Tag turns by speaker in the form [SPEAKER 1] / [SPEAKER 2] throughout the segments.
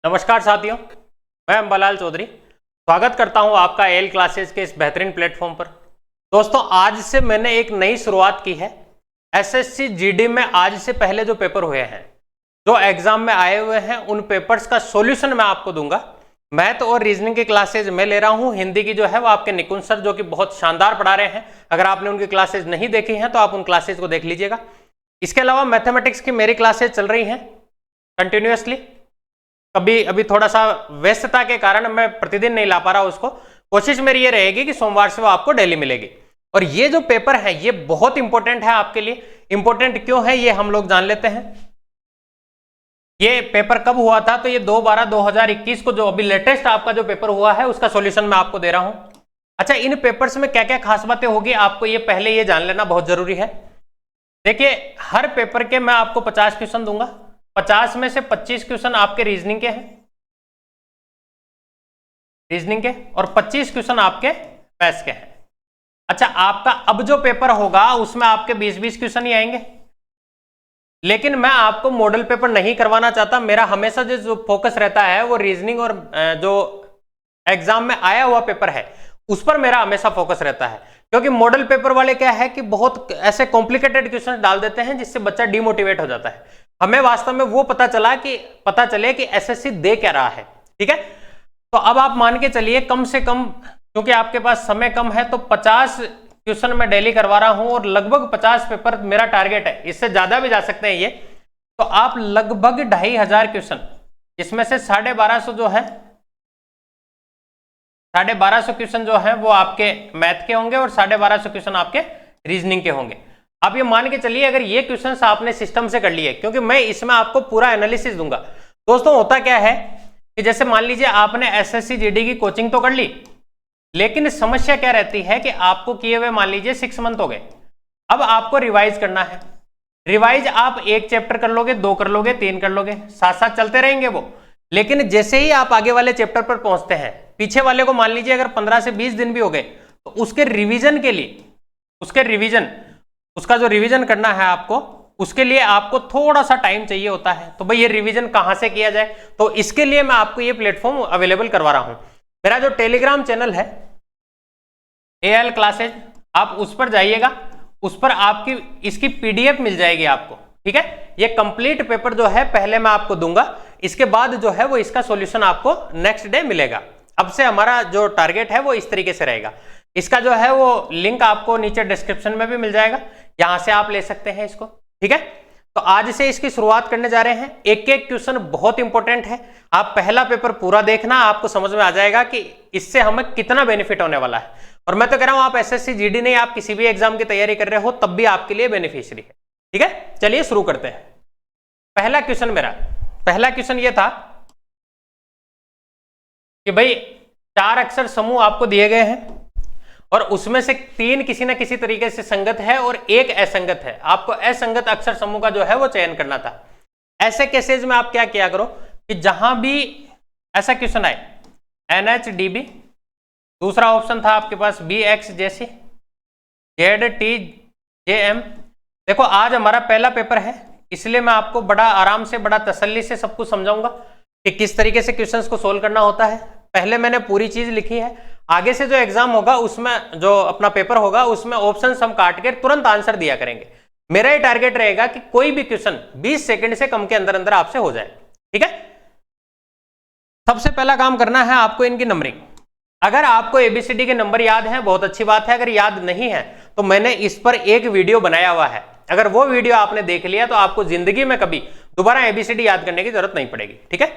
[SPEAKER 1] नमस्कार साथियों, मैं अंबालाल चौधरी स्वागत करता हूं आपका एल क्लासेस के इस बेहतरीन प्लेटफॉर्म पर। दोस्तों, आज से मैंने एक नई शुरुआत की है। एसएससी जीडी में आज से पहले जो पेपर हुए हैं, जो एग्जाम में आए हुए हैं, उन पेपर्स का सॉल्यूशन मैं आपको दूंगा। मैथ और रीजनिंग की क्लासेज मैं ले रहा हूं। हिंदी की जो है वो आपके निकुंज सर, जो कि बहुत शानदार पढ़ा रहे हैं। अगर आपने उनकी क्लासेज नहीं देखी हैं तो आप उन क्लासेज को देख लीजिएगा। इसके अलावा मैथमेटिक्स की मेरी क्लासेज चल रही हैं कंटिन्यूअसली। कभी अभी थोड़ा सा व्यस्तता के कारण मैं प्रतिदिन नहीं ला पा रहा उसको। कोशिश मेरी ये रहेगी कि सोमवार से वो आपको डेली मिलेगी। और ये जो पेपर है ये बहुत इंपॉर्टेंट है आपके लिए। इंपॉर्टेंट क्यों है ये हम लोग जान लेते हैं। ये पेपर कब हुआ था? तो ये 2/12/2021 को जो अभी लेटेस्ट आपका जो पेपर हुआ है उसका सॉल्यूशन मैं आपको दे रहा हूं। अच्छा, इन पेपर्स में क्या क्या खास बातें होगी आपको ये पहले ये जान लेना बहुत जरूरी है। देखिए, हर पेपर के मैं आपको 50 क्वेश्चन दूंगा। 50 में से 25 क्वेश्चन आपके रीजनिंग के हैं, और 25 क्वेश्चन आपके मैथ्स के हैं। अच्छा, आपका अब जो पेपर होगा उसमें आपके 20-20 क्वेश्चन ही आएंगे। लेकिन मैं आपको मॉडल पेपर नहीं करवाना चाहता। मेरा हमेशा जो फोकस रहता है वो रीजनिंग और जो एग्जाम में आया हुआ पेपर है उस पर मेरा हमेशा फोकस रहता है। क्योंकि मॉडल पेपर वाले क्या है कि बहुत ऐसे कॉम्प्लिकेटेड क्वेश्चन डाल देते हैं जिससे बच्चा डिमोटिवेट हो जाता है। हमें वास्तव में वो पता चले कि एसएससी दे क्या रहा है। ठीक है, तो अब आप मान के चलिए कम से कम, क्योंकि आपके पास समय कम है, तो 50 क्वेश्चन मैं डेली करवा रहा हूं और लगभग 50 पेपर मेरा टारगेट है। इससे ज्यादा भी जा सकते हैं ये। तो आप लगभग 2500 क्वेश्चन, इसमें से 1250 जो है, 1250 क्वेश्चन जो है वो आपके मैथ के होंगे और 1250 क्वेश्चन आपके रीजनिंग के होंगे। आप ये मान के चलिए अगर ये क्वेश्चंस आपने सिस्टम से कर लिए, क्योंकि मैं इसमें आपको पूरा एनालिसिस दूंगा। दोस्तों, होता क्या है कि जैसे मान लीजिए आपने एसएससी जीडी की कोचिंग तो कर ली, लेकिन समस्या क्या रहती है कि आपको किए हुए मान लीजिए 6 मंथ हो गए। अब आपको रिवाइज करना है। रिवाइज आप 1 चैप्टर कर लोगे, 2 कर लोगे, 3 कर लोगे, साथ साथ चलते रहेंगे वो। लेकिन जैसे ही आप आगे वाले चैप्टर पर पहुंचते हैं, पीछे वाले को मान लीजिए अगर 15 से 20 दिन भी हो गए, तो उसके रिवीजन के लिए, उसका जो रिवीजन करना है आपको, उसके लिए आपको थोड़ा सा टाइम चाहिए होता है। तो भाई ये रिवीजन कहां से किया जाए? तो इसके लिए मैं आपको ये प्लेटफॉर्म अवेलेबल करवा रहा हूं। मेरा जो टेलीग्राम चैनल है एएल क्लासेज, आप उस पर जाइएगा। उस पर आपकी इसकी पीडीएफ मिल जाएगी आपको। ठीक है, ये कंप्लीट पेपर जो है पहले मैं आपको दूंगा, इसके बाद जो है वो इसका सॉल्यूशन आपको नेक्स्ट डे मिलेगा। अब से हमारा जो टारगेट है वो इस तरीके से रहेगा। इसका जो है वो लिंक आपको नीचे डिस्क्रिप्शन में भी मिल जाएगा, यहां से आप ले सकते हैं इसको। ठीक है, तो आज से इसकी शुरुआत करने जा रहे हैं। एक एक क्वेश्चन बहुत इंपॉर्टेंट है। आप पहला पेपर पूरा देखना, आपको समझ में आ जाएगा कि इससे हमें कितना बेनिफिट होने वाला है। और मैं तो कह रहा हूं आप एसएससी जीडी नहीं, आप किसी भी एग्जाम की तैयारी कर रहे हो तब भी आपके लिए बेनिफिशियरी है। ठीक है, चलिए शुरू करते हैं। पहला क्वेश्चन ये था कि भाई 4 अक्षर समूह आपको दिए गए हैं और उसमें से 3 किसी ना किसी तरीके से संगत है और 1 असंगत है। आपको असंगत अक्षर समूह का जो है वो चयन करना था। ऐसे केसेज में आप क्या किया करो कि जहां भी ऐसा क्वेश्चन आए, NHDB, दूसरा ऑप्शन था आपके पास BX जैसी, ZTJM। देखो, आज हमारा पहला पेपर है, इसलिए मैं आपको बड़ा आराम से, बड़ा तसल्ली से सब कुछ समझाऊंगा कि किस तरीके से क्वेश्चंस को सोल्व करना होता है। पहले मैंने पूरी चीज लिखी है। आगे से जो एग्जाम होगा उसमें, जो अपना पेपर होगा उसमें ऑप्शंस हम काट के तुरंत आंसर दिया करेंगे। मेरा ही टारगेट रहेगा कि कोई भी क्वेश्चन 20 सेकंड से कम के अंदर अंदर आपसे हो जाए। ठीक है, सबसे पहला काम करना है आपको इनकी नंबरिंग। अगर आपको ABCD के नंबर याद हैं, बहुत अच्छी बात है। अगर याद नहीं है तो मैंने इस पर एक वीडियो बनाया हुआ है। अगर वो वीडियो आपने देख लिया तो आपको जिंदगी में कभी दोबारा ABCD याद करने की जरूरत नहीं पड़ेगी। ठीक है,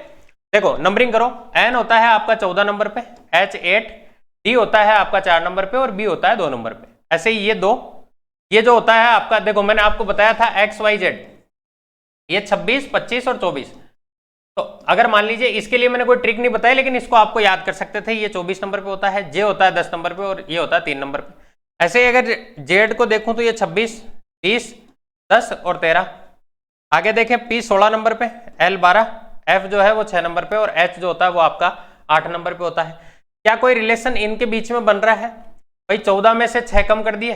[SPEAKER 1] देखो नंबरिंग करो। N होता है आपका 14 नंबर पे, H 8, D होता है आपका 4 नंबर पे और B होता है 2 नंबर पे। ऐसे ही ये जो होता है आपका, देखो मैंने आपको बताया था XYZ, ये 26, 25 और 24। तो अगर मान लीजिए, इसके लिए मैंने कोई ट्रिक नहीं बताई, लेकिन इसको आपको याद कर सकते थे। ये 24 नंबर पे होता है, J होता है 10 नंबर पे और ये होता है 3 नंबर पे। ऐसे ही अगर Z को देखूं तो ये 26, 30, 10 और 13। आगे देखें, P 16 नंबर पे, L 12, F जो है वो 6 नंबर पे और H जो होता है वो आपका 8 नंबर पे होता है। क्या कोई रिलेशन इनके बीच में बन रहा है? भाई 14 में से 6 कम कर दिए,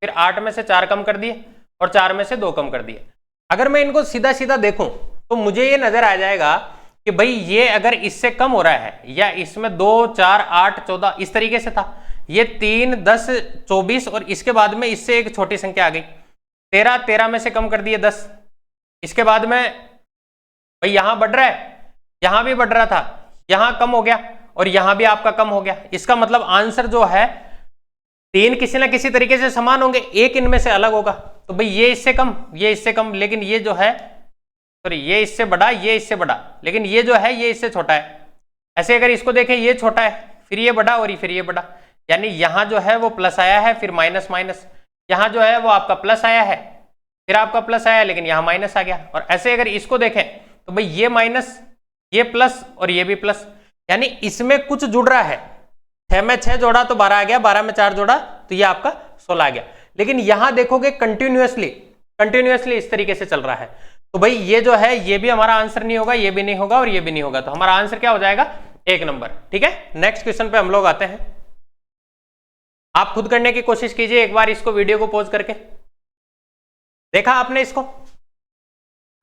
[SPEAKER 1] फिर 8 में से 4 कम कर दिए और 4 में से 2 कम कर दिए। अगर मैं इनको सीधा सीधा देखूं तो मुझे ये नजर आ जाएगा कि भाई ये अगर इससे कम हो रहा है, या इसमें 2, 4, 8, 14 इस तरीके से था, ये 3, 10, 24 और इसके बाद में इससे एक छोटी संख्या आ गई 13, 13 में से कम कर दिए 10, इसके बाद में भाई यहां बढ़ रहा है, यहां भी बढ़ रहा था, यहां कम हो गया और यहां भी आपका कम हो गया। इसका मतलब आंसर जो है 3 किसी ना किसी तरीके से समान होंगे, एक इनमें से अलग होगा। तो भाई ये इससे कम, ये इससे कम, लेकिन ये जो है सॉरी ये इससे बड़ा, ये इससे बड़ा, लेकिन ये जो है ये इससे छोटा है। ऐसे अगर इसको देखें, ये छोटा है, फिर ये बड़ा और फिर ये बड़ा, यानी यहां जो है वो प्लस आया है, फिर माइनस माइनस, यहां जो है वो आपका प्लस आया है, फिर आपका प्लस आया, लेकिन यहां माइनस आ गया। और ऐसे अगर इसको देखें तो भाई ये माइनस, ये प्लस और ये भी प्लस, यानी इसमें कुछ जुड़ रहा है। 6 में 6 जोड़ा तो 12 आ गया, 12 में 4 जोड़ा तो ये आपका 16 आ गया। लेकिन यहां देखोगे कंटिन्यूअसली इस तरीके से चल रहा है। तो भाई ये जो है ये भी हमारा आंसर नहीं होगा, ये भी नहीं होगा और ये भी नहीं होगा, तो हमारा आंसर क्या हो जाएगा? 1 नंबर। ठीक है, नेक्स्ट क्वेश्चन पे हम लोग आते हैं। आप खुद करने की कोशिश कीजिए एक बार, इसको वीडियो को पॉज करके। देखा आपने इसको?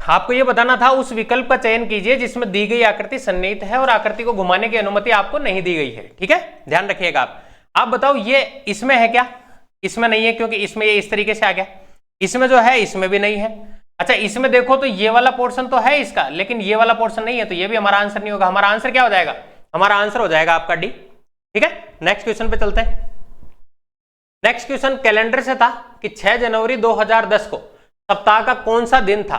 [SPEAKER 1] आपको ये बताना था उस विकल्प का चयन कीजिए जिसमें दी गई आकृति सन्निहित है और आकृति को घुमाने की अनुमति आपको नहीं दी गई है। ठीक है, ध्यान रखिएगा। आप बताओ ये इसमें है क्या? इसमें नहीं है, क्योंकि इसमें ये इस तरीके से आ गया। इसमें जो है इसमें भी नहीं है। अच्छा, इसमें देखो तो ये वाला पोर्शन तो है इसका, लेकिन ये वाला पोर्शन नहीं है, तो ये भी हमारा आंसर नहीं होगा। हमारा आंसर क्या हो जाएगा? हमारा आंसर हो जाएगा आपका डी। ठीक है, नेक्स्ट क्वेश्चन पे चलते हैं। नेक्स्ट क्वेश्चन कैलेंडर से था कि 6 जनवरी 2010 को सप्ताह का कौन सा दिन था।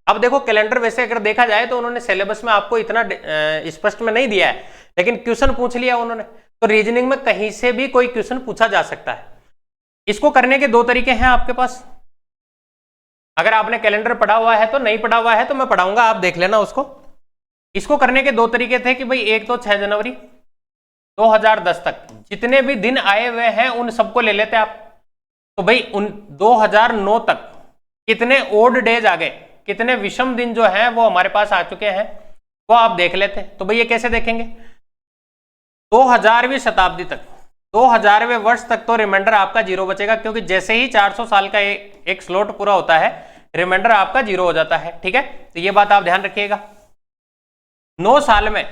[SPEAKER 1] अब देखो कैलेंडर वैसे अगर देखा जाए तो उन्होंने सिलेबस में आपको इतना स्पष्ट में नहीं दिया है, लेकिन क्वेश्चन पूछ लिया उन्होंने, तो रीजनिंग में कहीं से भी कोई क्वेश्चन पूछा जा सकता है। इसको करने के 2 तरीके हैं आपके पास। अगर आपने कैलेंडर पढ़ा हुआ है तो, नहीं पढ़ा हुआ है तो मैं पढ़ाऊंगा, आप देख लेना उसको। इसको करने के 2 तरीके थे कि भाई एक तो 6 जनवरी 2010 तक जितने भी दिन आए हुए हैं उन सबको ले लेते आप। तो भाई उन 2009 तक कितने ओड डेज आ गए, कितने विषम दिन जो हैं वो हमारे पास आ चुके हैं, वो आप देख लेते। तो भाई ये कैसे देखेंगे? 2000वीं शताब्दी तक, 2000वें वर्ष तक तो रिमाइंडर आपका 0 बचेगा, क्योंकि जैसे ही 400 साल का एक स्लॉट पूरा होता है रिमाइंडर आपका 0 हो जाता है। ठीक है, तो ये बात आप ध्यान रखिएगा। 9 साल में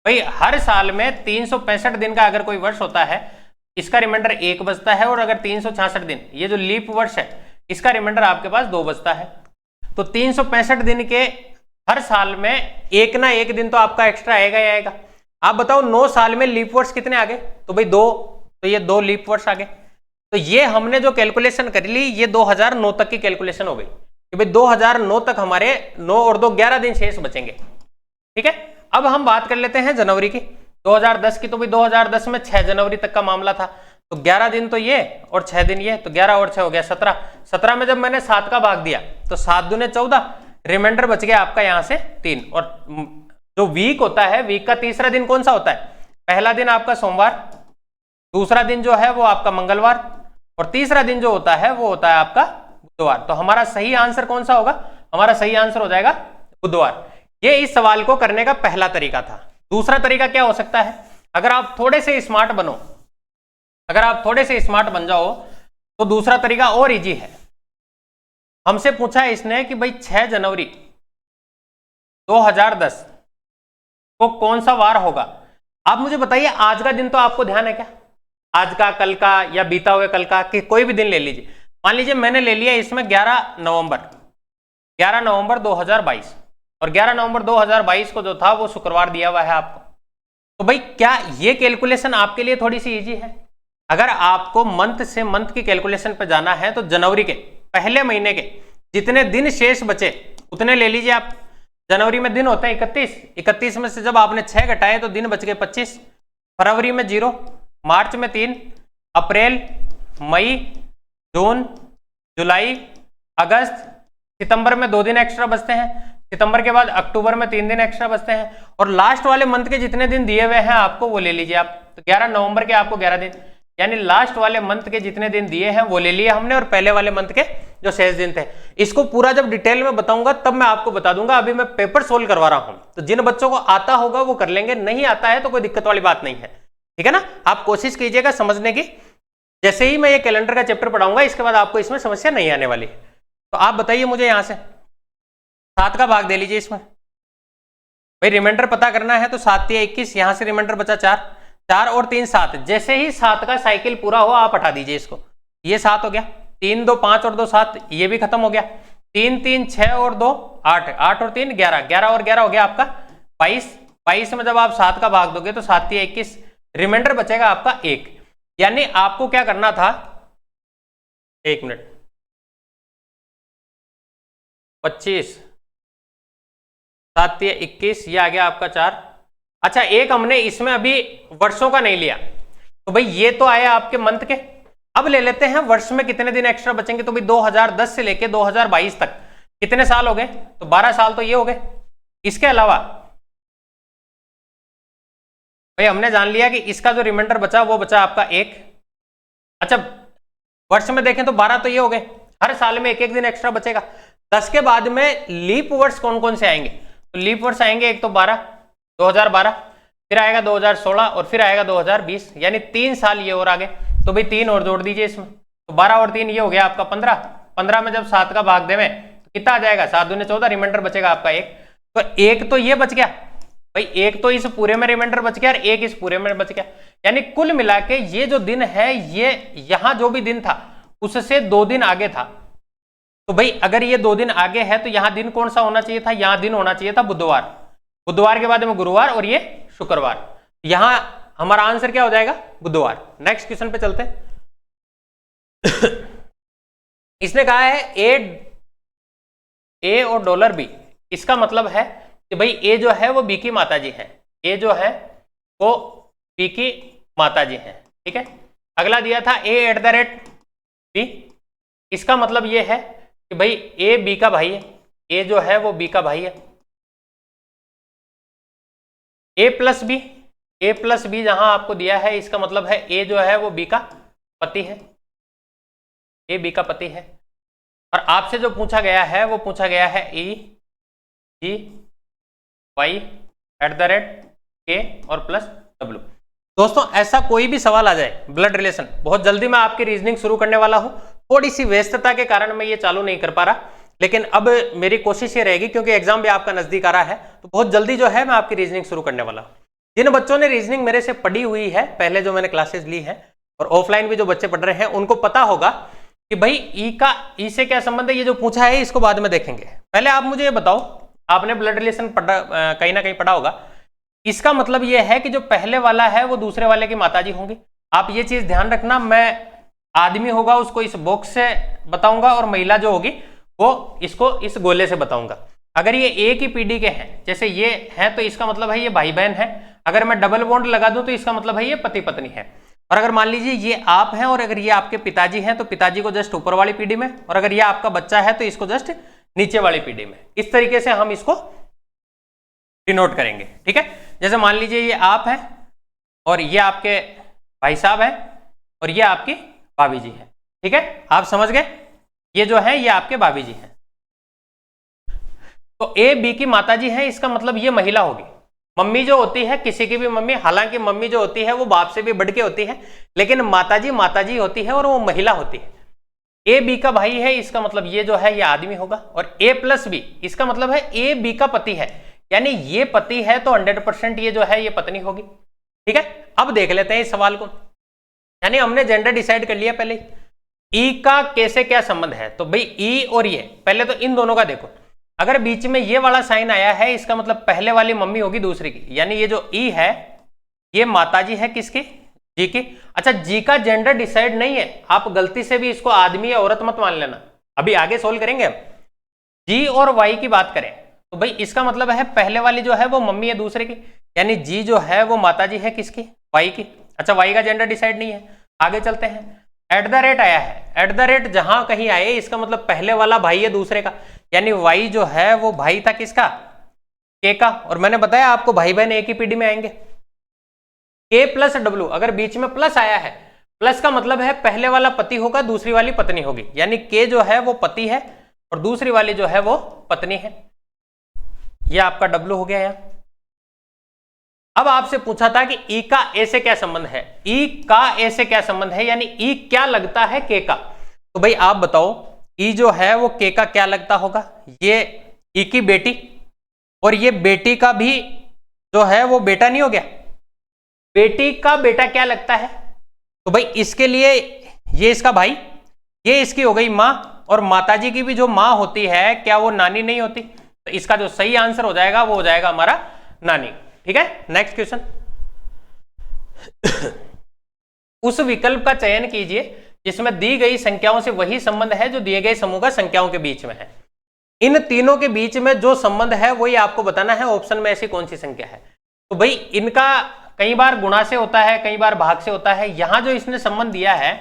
[SPEAKER 1] भाई हर साल में 365 दिन का अगर कोई वर्ष होता है, इसका रिमाइंडर 1 बचता है, और अगर 366 दिन ये जो लीप वर्ष है इसका रिमाइंडर आपके पास 2 बचता है। तो 365 दिन के हर साल में एक ना एक दिन तो आपका एक्स्ट्रा आएगा ही आएगा। आप बताओ 9 साल में लीप वर्ष कितने आ गए? तो भाई 2, तो ये 2 लीप वर्ष आ गए। तो ये हमने जो कैलकुलेशन कर ली ये 2009 तक की कैलकुलेशन हो गई कि भाई 2009 तक हमारे 9 और 2 11 दिन शेष बचेंगे। ठीक है, अब हम बात कर लेते हैं जनवरी की, 2010 की। तो भाई 2010 में 6 जनवरी तक का मामला था, तो 11 दिन तो ये और 6 दिन ये, तो 11 और 6 हो गया 17। 17 में जब मैंने 7 का भाग दिया तो 7 दूने 14, रिमाइंडर बच गया आपका यहां से 3। और जो वीक होता है, वीक का तीसरा दिन कौन सा होता है? पहला दिन आपका सोमवार, दूसरा दिन जो है वो आपका मंगलवार, और तीसरा दिन जो होता है वो होता है आपका बुधवार। तो हमारा सही आंसर कौन सा होगा? हमारा सही आंसर हो जाएगा बुधवार। ये इस सवाल को करने का पहला तरीका था। दूसरा तरीका क्या हो सकता है? अगर आप थोड़े से स्मार्ट बनो, अगर आप थोड़े से स्मार्ट बन जाओ तो दूसरा तरीका और इजी है। हमसे पूछा है इसने कि भाई 6 जनवरी 2010 को कौन सा वार होगा। आप मुझे बताइए आज का दिन तो आपको ध्यान है क्या? आज का, कल का, या बीता हुए कल का, कि कोई भी दिन ले लीजिए। मान लीजिए मैंने ले लिया इसमें 11 नवंबर 2022, और 11 नवंबर 2022 को जो था वो शुक्रवार दिया हुआ है आपको। तो भाई क्या ये कैलकुलेशन आपके लिए थोड़ी सी इजी है? अगर आपको मंथ से मंथ की कैलकुलेशन पे जाना है तो जनवरी के पहले महीने के जितने दिन शेष बचे उतने ले लीजिए आप। जनवरी में दिन होते हैं 31, 31 में से जब आपने 6 घटाए तो दिन बच गए 25। फरवरी में 0, मार्च में 3, अप्रैल, मई, जून, जुलाई, अगस्त, सितंबर में 2 दिन एक्स्ट्रा बचते हैं। सितंबर के बाद अक्टूबर में 3 दिन एक्स्ट्रा बचते हैं, और लास्ट वाले मंथ के जितने दिन दिए हुए हैं आपको वो ले लीजिए आप। तो 11 नवंबर के आपको 11 दिन, यानी लास्ट वाले मंथ के जितने दिन दिए हैं वो ले लिए हमने, और पहले वाले मंथ के जो शेष दिन थे। इसको पूरा जब डिटेल में बताऊंगा तब मैं आपको बता दूंगा। अभी मैं पेपर सोल्व करवा रहा हूं, तो जिन बच्चों को आता होगा वो कर लेंगे, नहीं आता है तो कोई दिक्कत वाली बात नहीं है। ठीक है ना, आप कोशिश कीजिएगा समझने की। जैसे ही मैं ये कैलेंडर का चैप्टर पढ़ाऊंगा इसके बाद आपको इसमें समस्या नहीं आने वाली। तो आप बताइए मुझे, यहां से 7 का भाग दे लीजिए इसमें। भाई रिमाइंडर पता करना है तो 7 या 21, यहां से रिमाइंडर बचा 4, 4 और 3 7। जैसे ही 7 का साइकिल पूरा हो आप हटा दीजिए इसको, ये 7 हो गया, 3 2 5 और 2 7, ये भी खत्म हो गया, 3 3 6 और 2 8, 8 और 3 11, 11 और 11 हो गया आपका 22, 22 में जब आप 7 का भाग दोगे तो 7 या 21, रिमाइंडर बचेगा आपका 1। यानी आपको क्या करना था, 1 मिनट, 25, 7 या 21, ये आ गया आपका 4। अच्छा एक हमने इसमें अभी वर्षों का नहीं लिया, तो भाई ये तो आया आपके मंथ के। अब ले लेते हैं वर्ष में कितने दिन एक्स्ट्रा बचेंगे, तो भाई 2010 से लेके 2022 तक कितने साल हो गए, तो 12 साल तो ये हो गए। इसके अलावा भाई हमने जान लिया कि इसका जो रिमाइंडर बचा वो बचा आपका 1। अच्छा वर्ष में देखें तो 12 तो ये हो गए, हर साल में एक एक दिन एक्स्ट्रा बचेगा। 10 के बाद में लीप वर्ष कौन कौन से आएंगे, तो लीप वर्ष आएंगे एक तो 12 2012, फिर आएगा 2016 और फिर आएगा 2020, यानी 3 साल ये और आगे। तो भाई 3 और जोड़ दीजिए इसमें, तो 12 और 3 ये हो गया आपका 15। 15 में जब 7 का भाग देवें तो कितना आ जाएगा, 7 दूनी 14, रिमाइंडर बचेगा आपका 1। तो 1 तो ये बच गया भाई, 1 तो इस पूरे में रिमाइंडर बच गया और 1 इस पूरे में बच गया। यानी कुल मिला के ये जो दिन है ये यहां जो भी दिन था उससे 2 दिन आगे था। तो भाई अगर ये 2 दिन आगे है तो यहां दिन कौन सा होना चाहिए था, यहां दिन होना चाहिए था बुधवार, बुधवार के बाद में गुरुवार और ये शुक्रवार। यहां हमारा आंसर क्या हो जाएगा, बुधवार। नेक्स्ट क्वेश्चन पे चलते हैं। इसने कहा है ए और $B, इसका मतलब है कि भाई ए जो है वो बी की माताजी है, ए जो है वो बी की माताजी है, ठीक है। अगला दिया था a@b, इसका मतलब ये है कि भाई ए बी का भाई है, ए जो है वो बी का भाई है। a+b जहां आपको दिया है इसका मतलब है ए जो है वो बी का पति है, ए बी का पति है। और आपसे जो पूछा गया है वो पूछा गया है EGY@K और +W। दोस्तों ऐसा कोई भी सवाल आ जाए ब्लड रिलेशन, बहुत जल्दी मैं आपकी रीजनिंग शुरू करने वाला हूं। थोड़ी सी व्यस्तता के कारण मैं ये चालू नहीं कर पा रहा, लेकिन अब मेरी कोशिश ये रहेगी क्योंकि एग्जाम भी आपका नजदीक आ रहा है, तो बहुत जल्दी जो है मैं आपकी रीजनिंग शुरू करने वाला हूं। जिन बच्चों ने रीजनिंग मेरे से पढ़ी हुई है, पहले जो मैंने क्लासेस ली है और ऑफलाइन भी जो बच्चे पढ़ रहे हैं, उनको पता होगा कि भाई ई से क्या संबंध है। ये जो पूछा है इसको बाद में देखेंगे, पहले आप मुझे ये बताओ, आपने ब्लड रिलेशन कहीं ना कहीं पढ़ा होगा। इसका मतलब ये है कि जो पहले वाला है वो दूसरे वाले की माताजी होंगी। आप ये चीज ध्यान रखना, मैं आदमी होगा उसको इस बॉक्स से बताऊंगा और महिला जो होगी वो इसको इस गोले से बताऊंगा। अगर ये एक ही पीढ़ी के हैं, जैसे ये हैं, तो इसका मतलब है ये भाई बहन है। अगर मैं डबल बॉन्ड लगा दूं तो इसका मतलब है ये पति पत्नी है। और अगर मान लीजिए ये आप हैं और अगर ये आपके पिताजी हैं तो पिताजी को जस्ट ऊपर वाली पीढ़ी में, और अगर ये आपका बच्चा है तो इसको जस्ट नीचे वाली पीढ़ी में। इस तरीके से हम इसको डिनोट करेंगे, ठीक है। जैसे मान लीजिए ये आप हैं और ये आपके भाई साहब हैं और ये आपकी भाभी जी है, ठीक है। आप समझ गए, ये जो है ये आपके भाभी जी हैं। तो ए बी की माताजी है, इसका मतलब ये महिला होगी। मम्मी जो होती है किसी की भी मम्मी, हालांकि मम्मी जो होती है वो बाप से भी बढ़ के होती है, लेकिन माताजी माताजी होती है और वो महिला होती है। ए बी का भाई है, इसका मतलब ये जो है ये आदमी होगा। और A+B इसका मतलब है ए बी का पति है, यानी ये पति है तो 100% ये जो है ये पत्नी होगी, ठीक है। अब देख लेते हैं इस सवाल को, यानी हमने जेंडर डिसाइड कर लिया पहले। ई का कैसे क्या संबंध है, तो भाई ई और ये, पहले तो इन दोनों का देखो। अगर बीच में ये वाला साइन आया है इसका मतलब पहले वाली मम्मी होगी दूसरी की, यानी ये जो ई है ये माताजी है किसकी, जी की। अच्छा जी का जेंडर डिसाइड नहीं है, आप गलती से भी इसको आदमी या औरत मत मान लेना, अभी आगे सोल्व करेंगे हम। जी और वाई की बात करें तो भाई इसका मतलब है पहले वाली जो है वो मम्मी है दूसरे की, यानी जी जो है वो माताजी है किसकी, वाई की। अच्छा वाई का जेंडर डिसाइड नहीं है, आगे चलते हैं। @ आया है, @ जहां कहीं आए इसका मतलब पहले वाला भाई है दूसरे का, यानी वाई जो है वो भाई था किसका, के का। और मैंने बताया आपको भाई बहन एक ही पीढ़ी में आएंगे। K+W अगर बीच में प्लस आया है, प्लस का मतलब है पहले वाला पति होगा दूसरी वाली पत्नी होगी, यानी K जो है वो पति है और दूसरी वाली जो है वो पत्नी है। ये आपका W हो गया यहां। अब आपसे पूछा था कि E का A से क्या संबंध है, E का A से क्या संबंध है, यानी E क्या लगता है K का। तो भाई आप बताओ E जो है वो K का क्या लगता होगा, ये E की बेटी और ये बेटी का भी जो है वो बेटा नहीं हो गया, बेटी का बेटा क्या लगता है, तो भाई इसके लिए ये इसका भाई, ये इसकी हो गई मां, और माताजी की भी जो मां होती है क्या वो नानी नहीं होती, तो इसका जो सही आंसर हो जाएगा वो हो जाएगा हमारा नानी। ठीक है, नेक्स्ट क्वेश्चन। उस विकल्प का चयन कीजिए जिसमें दी गई संख्याओं से वही संबंध है जो दिए गए समूह का संख्याओं के बीच में है। इन तीनों के बीच में जो संबंध है वही आपको बताना है, ऑप्शन में ऐसी कौन सी संख्या है। तो भाई इनका कई बार गुणा से होता है, कई बार भाग से होता है। यहां जो इसने संबंध दिया है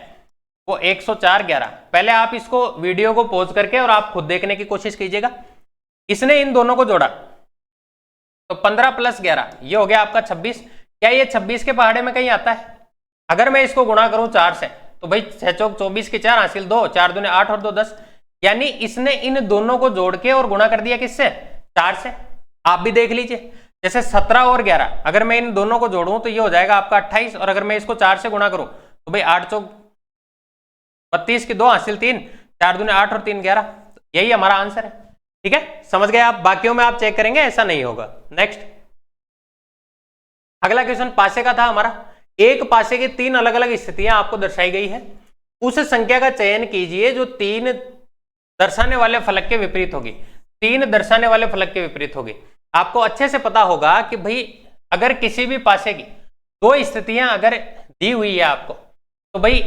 [SPEAKER 1] वो 104-11। पहले आप इसको वीडियो को पॉज करके और आप खुद देखने की कोशिश कीजिएगा। इसने इन दोनों को जोड़ा तो 15 + 11 ये हो गया आपका 26। क्या ये 26 के पहाड़े में कहीं आता है? अगर मैं इसको गुणा करूं 4 से तो भाई 6 चौक 24 की 4 हासिल 2, 4 दूने 8 और 2 10। यानी इसने इन दोनों को जोड़ के और गुणा कर दिया किससे? 4 से। आप भी देख लीजिए, जैसे 17 और 11 अगर मैं इन दोनों को जोड़ूं तो ये हो जाएगा आपका 28, और अगर मैं इसको 4 से गुणा करूं तो भाई 8 चौक 32 की 2 हासिल 3, 4 दूने 8 और 3 11। यही हमारा आंसर है। ठीक है, समझ गए आप? बाकियों में आप चेक करेंगे, ऐसा नहीं होगा। नेक्स्ट, अगला क्वेश्चन पासे का था हमारा। एक पासे की 3 अलग अलग स्थितियां आपको दर्शाई गई है। उस संख्या का चयन कीजिए जो 3 दर्शाने वाले फलक के विपरीत होगी। 3 दर्शाने वाले फलक के विपरीत होगी। आपको अच्छे से पता होगा कि भाई अगर किसी भी पासे की 2 स्थितियां अगर दी हुई है आपको, तो भाई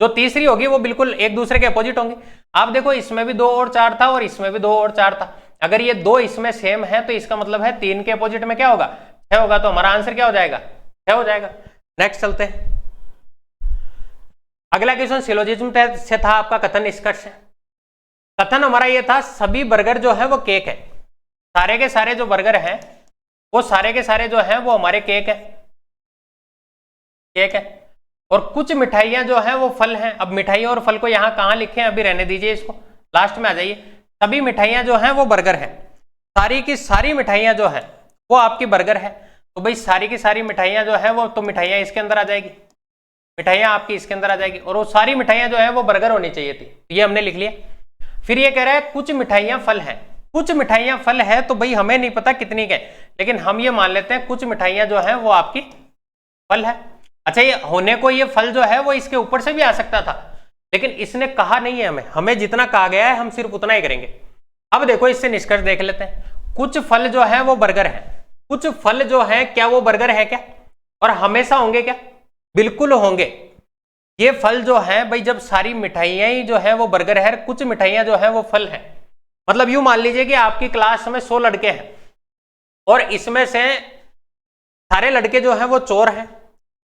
[SPEAKER 1] जो तीसरी होगी वो बिल्कुल एक दूसरे के अपोजिट होंगे। आप देखो इसमें भी 2 और 4 था और इसमें भी 2 और 4 था। अगर ये 2 इसमें सेम है तो इसका मतलब है 3 के अपोजिट में क्या होगा? 6 होगा। तो हमारा आंसर क्या हो जाएगा? 6 हो जाएगा। नेक्स्ट चलते हैं। अगला क्वेश्चन सिलोजिज्म से था आपका कथन निष्कर्ष। कथन हमारा ये था सभी बर्गर जो है वो केक है। सारे के सारे जो बर्गर हैं वो सारे के सारे जो हैं वो हमारे केक है, केक है। और कुछ मिठाइयां जो हैं वो फल हैं। अब मिठाई और फल को यहां कहां लिखे हैं अभी रहने दीजिए, इसको लास्ट में आ जाइए। सभी मिठाइयां जो हैं वो बर्गर हैं। सारी की सारी मिठाइयां जो हैं वो आपकी बर्गर है। तो भाई सारी की सारी मिठाइयां जो है वो तो मिठाइयां इसके अंदर आ जाएगी, मिठाइयां आपकी इसके अंदर आ जाएगी, और वो सारी मिठाइयां जो है वो बर्गर होनी चाहिए थी। ये हमने लिख लिया। फिर ये कह रहा है कुछ मिठाइयां फल हैं। कुछ मिठाइयां फल है तो भाई हमें नहीं पता कितनी के, लेकिन हम ये मान लेते हैं कुछ मिठाइयां जो है वो आपकी फल है। अच्छा, ये होने को ये फल जो है वो इसके ऊपर से भी आ सकता था, लेकिन इसने कहा नहीं है हमें जितना कहा गया है हम सिर्फ उतना ही करेंगे। अब देखो इससे निष्कर्ष देख लेते हैं। कुछ फल जो है वो बर्गर है। कुछ फल जो है क्या वो बर्गर है क्या? और हमेशा होंगे क्या? बिल्कुल होंगे। ये फल जो है भाई जब सारी मिठाइयां ही जो है वो बर्गर है, कुछ मिठाइयां जो है वो फल है। मतलब यूं मान लीजिए कि आपकी क्लास में 100 लड़के हैं और इसमें से सारे लड़के जो हैं वो चोर हैं।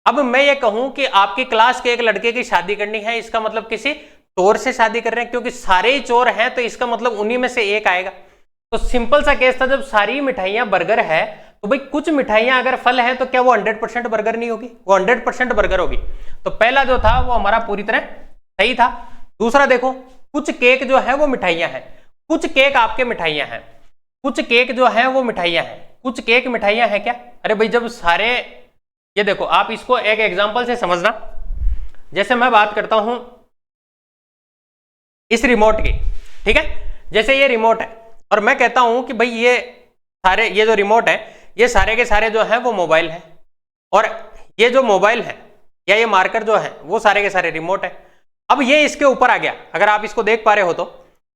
[SPEAKER 1] अब मैं ये कहूं कि आपकी क्लास के एक लड़के की शादी करनी है, इसका मतलब किसी चोर से शादी कर रहे हैं, क्योंकि सारे ही चोर हैं तो इसका मतलब उन्हीं में से एक आएगा। तो सिंपल सा केस था, जब सारी मिठाइयां बर्गर है तो भाई कुछ मिठाइयां अगर फल है तो क्या वो 100% बर्गर नहीं होगी? वो 100% बर्गर होगी। तो पहला जो था वो हमारा पूरी तरह सही था। दूसरा देखो, कुछ केक जो है वो मिठाइयां हैं। कुछ केक आपके मिठाइयां हैं, कुछ केक जो है वो मिठाइयां हैं। कुछ केक मिठाइयां हैं क्या? अरे भाई जब सारे, ये देखो आप इसको एक एग्जांपल से समझना। जैसे मैं बात करता हूं इस रिमोट की, ठीक है? जैसे ये रिमोट है और मैं कहता हूं कि भाई ये सारे, ये जो रिमोट है ये सारे के सारे जो है वो मोबाइल है, और ये जो मोबाइल है या ये मार्कर जो है वो सारे के सारे रिमोट है। अब ये इसके ऊपर आ गया, अगर आप इसको देख पा रहे हो तो।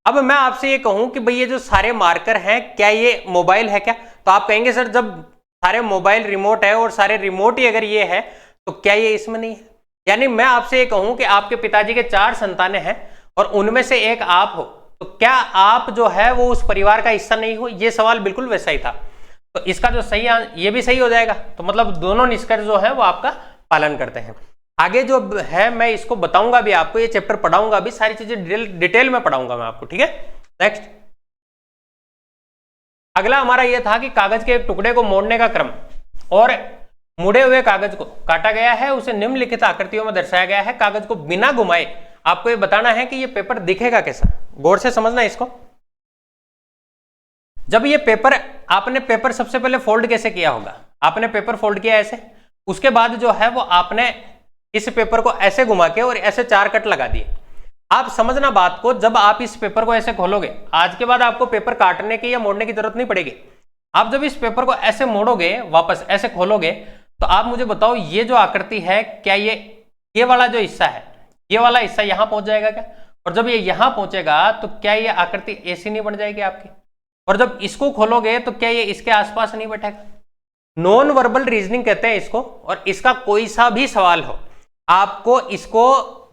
[SPEAKER 1] अब मैं आपसे ये कहूं कि भाई ये जो सारे मार्कर हैं क्या ये मोबाइल है क्या? तो आप कहेंगे सर जब सारे मोबाइल रिमोट है और सारे रिमोट ही अगर ये है तो क्या ये इसमें नहीं है? यानी मैं आपसे ये कहूं कि आपके पिताजी के 4 संतानें हैं और उनमें से एक आप हो, तो क्या आप जो है वो उस परिवार का हिस्सा नहीं हो? ये सवाल बिल्कुल वैसा ही था। तो इसका जो सही ये भी सही हो जाएगा। तो मतलब दोनों निष्कर्ष जो है वो आपका पालन करते हैं। आगे जो है मैं इसको बताऊंगा भी आपको, ये चैप्टर पढ़ाऊंगा भी, सारी चीजें डिटेल में पढ़ाऊंगा मैं आपको, ठीक है? नेक्स्ट, अगला हमारा यह था कि कागज के एक टुकड़े को मोड़ने का क्रम और मुड़े हुए कागज को काटा गया है, उसे निम्नलिखित आकृतियों में दर्शाया गया है। कागज को बिना घुमाए आपको ये बताना है कि ये पेपर दिखेगा कैसा। गौर से समझना इसको। जब ये पेपर, आपने पेपर सबसे पहले फोल्ड कैसे किया होगा? आपने पेपर फोल्ड किया ऐसे, उसके बाद जो है वो आपने इस पेपर को ऐसे घुमा के और ऐसे 4 कट लगा दिए। आप समझना बात को, जब आप इस पेपर को ऐसे खोलोगे, आज के बाद आपको पेपर काटने की या मोड़ने की जरूरत नहीं पड़ेगी। आप जब इस पेपर को ऐसे मोड़ोगे, वापस ऐसे खोलोगे, तो आप मुझे बताओ ये जो आकृति है, क्या ये वाला जो हिस्सा है, ये वाला हिस्सा यहां पहुंच जाएगा क्या? और जब ये यहां पहुंचेगा तो क्या ये आकृति ऐसी नहीं बन जाएगी आपकी? और जब इसको खोलोगे तो क्या ये इसके आसपास नहीं बैठेगा? नॉन वर्बल रीजनिंग कहते हैं इसको। और इसका कोई सा भी सवाल हो, आपको इसको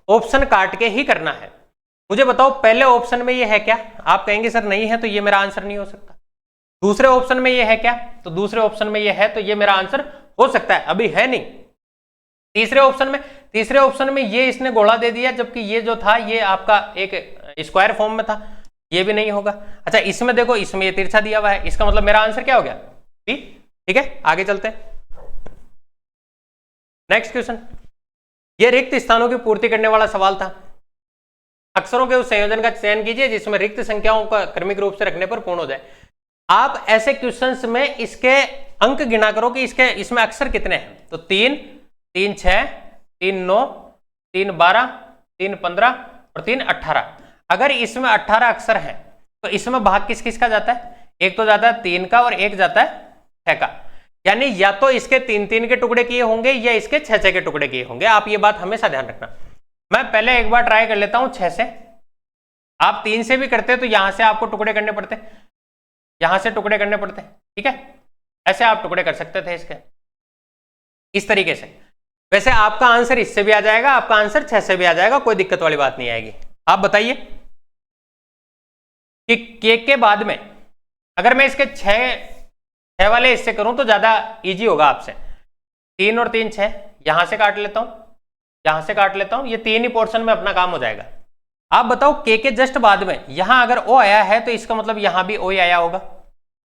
[SPEAKER 1] ऑप्शन काट के ही करना है। मुझे बताओ पहले ऑप्शन में ये है क्या? आप कहेंगे सर नहीं है, तो ये मेरा आंसर नहीं हो सकता। दूसरे ऑप्शन में ये है क्या? तो दूसरे ऑप्शन में ये है, तो ये मेरा आंसर हो सकता है, अभी है नहीं। तीसरे ऑप्शन में ये इसने गोला दे दिया, जबकि ये जो था ये आपका एक स्क्वायर फॉर्म में था, ये भी नहीं होगा। अच्छा इसमें देखो, इसमें ये तिरछा दिया हुआ है, इसका मतलब मेरा आंसर क्या हो गया? बी। ठीक है, आगे चलते हैं। नेक्स्ट क्वेश्चन, ये रिक्त स्थानों की पूर्ति करने वाला सवाल था। अक्षरों के उस संयोजन का चयन कीजिए जिसमें रिक्त संख्याओं का क्रमिक रूप से रखने पर पूर्ण हो जाए। आप ऐसे क्वेश्चंस में इसके अंक गिना करो कि इसमें अक्षर कितने हैं। तो 3, 3 6, 3 9, 3 12, 3 15 और 3 18। अगर इसमें 18 अक्षर हैं तो इसमें भाग किस किस का जाता है? एक तो जाता है 3 का और एक जाता है 6 का। यानी या तो इसके 3-3 के टुकड़े किए होंगे या इसके 6-6 के टुकड़े किए होंगे। आप ये बात हमेशा ध्यान रखना। मैं पहले एक बार ट्राई कर लेता हूं 6 से। आप 3 से भी करते तो यहां से आपको टुकड़े करने पड़ते, यहां से टुकड़े करने पड़ते। ठीक है, ऐसे आप टुकड़े कर सकते थे इसके, इस तरीके से। वैसे आपका आंसर इससे भी आ जाएगा, आपका आंसर 6 से भी आ जाएगा, कोई दिक्कत वाली बात नहीं आएगी। आप बताइए कि के बाद में अगर मैं इसके 6 वाले हिस्से करूं तो ज्यादा इजी होगा आपसे। 3 और 3 6, यहां से काट लेता हूं, यहां से काट लेता हूं, ये 3 ही पोर्शन में अपना काम हो जाएगा। आप बताओ के जस्ट बाद में यहां अगर ओ आया है तो इसका मतलब यहां भी ओ ही आया होगा,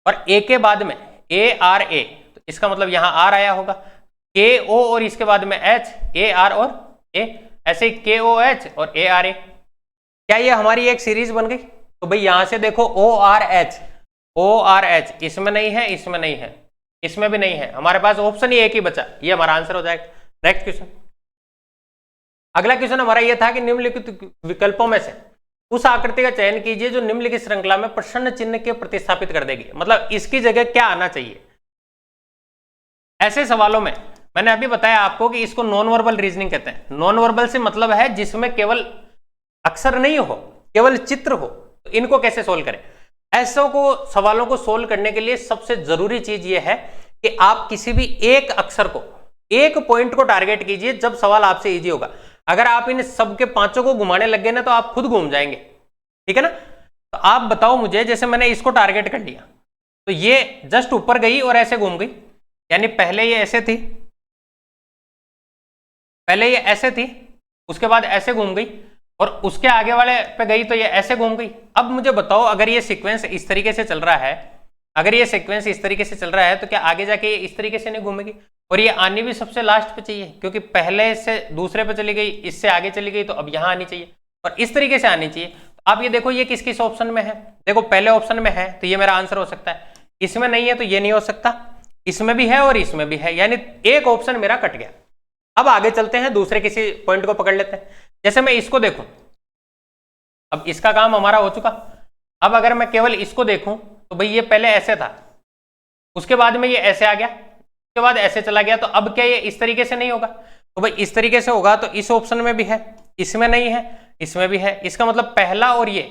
[SPEAKER 1] और ए के बाद में ए आर ए, तो इसका मतलब यहां आर आया होगा। के ओ और इसके बाद में एच, ए आर और ए, ऐसे ही के ओ एच और ए आर ए। क्या ये हमारी एक सीरीज बन गई? तो भाई यहां से देखो O R H, O R H, इसमें नहीं है, इसमें नहीं है, इसमें भी नहीं है, हमारे पास ऑप्शन ही एक ही बचा, ये हमारा आंसर हो जाएगा। नेक्स्ट क्वेश्चन, अगला क्वेश्चन हमारा ये था कि निम्नलिखित विकल्पों में से उस आकृति का चयन कीजिए जो निम्नलिखित श्रृंखला में प्रश्न चिन्ह के प्रतिस्थापित कर देगी। मतलब इसकी जगह क्या आना चाहिए। ऐसे सवालों में मैंने अभी बताया आपको कि इसको नॉन वर्बल रीजनिंग कहते हैं। नॉन वर्बल से मतलब है जिसमें केवल अक्षर नहीं हो, केवल चित्र हो। तो इनको कैसे सोल्व करें? ऐसों को सवालों को सोल्व करने के लिए सबसे जरूरी चीज यह है कि आप किसी भी एक अक्षर को, एक पॉइंट को टारगेट कीजिए, जब सवाल आपसे इजी होगा। अगर आप इन सबके पांचों को घुमाने लग गए ना तो आप खुद घूम जाएंगे। ठीक है ना? तो आप बताओ मुझे, जैसे मैंने इसको टारगेट कर लिया तो ये जस्ट ऊपर गई और ऐसे घूम गई, यानी पहले ये ऐसे थी, पहले ये ऐसे थी, उसके बाद ऐसे घूम गई और उसके आगे वाले पे गई तो ये ऐसे घूम गई। अब मुझे बताओ अगर ये सीक्वेंस इस तरीके से चल रहा है, अगर ये सीक्वेंस इस तरीके से चल रहा है तो क्या आगे जाके ये इस तरीके से नहीं घूमेगी? और ये आनी भी सबसे लास्ट पे चाहिए, क्योंकि पहले से दूसरे पे चली गई, इससे आगे चली गई, तो अब यहां आनी चाहिए और इस तरीके से आनी चाहिए। तो आप ये देखो ये किस किस ऑप्शन में है। देखो पहले ऑप्शन में है तो ये मेरा आंसर हो सकता है, इसमें नहीं है तो ये नहीं हो सकता, इसमें भी है और इसमें भी है, यानी एक ऑप्शन मेरा कट गया। अब आगे चलते हैं, दूसरे किसी पॉइंट को पकड़ लेते हैं। जैसे मैं इसको देखूं, अब इसका काम हमारा हो चुका। अब अगर मैं केवल इसको देखूं तो भाई ये पहले ऐसे था, उसके बाद में ये ऐसे आ गया, उसके बाद ऐसे चला गया, तो अब क्या ये इस तरीके से नहीं होगा? तो भाई इस तरीके से होगा, तो इस ऑप्शन में भी है, इसमें नहीं है, इसमें भी है। इसका मतलब पहला और ये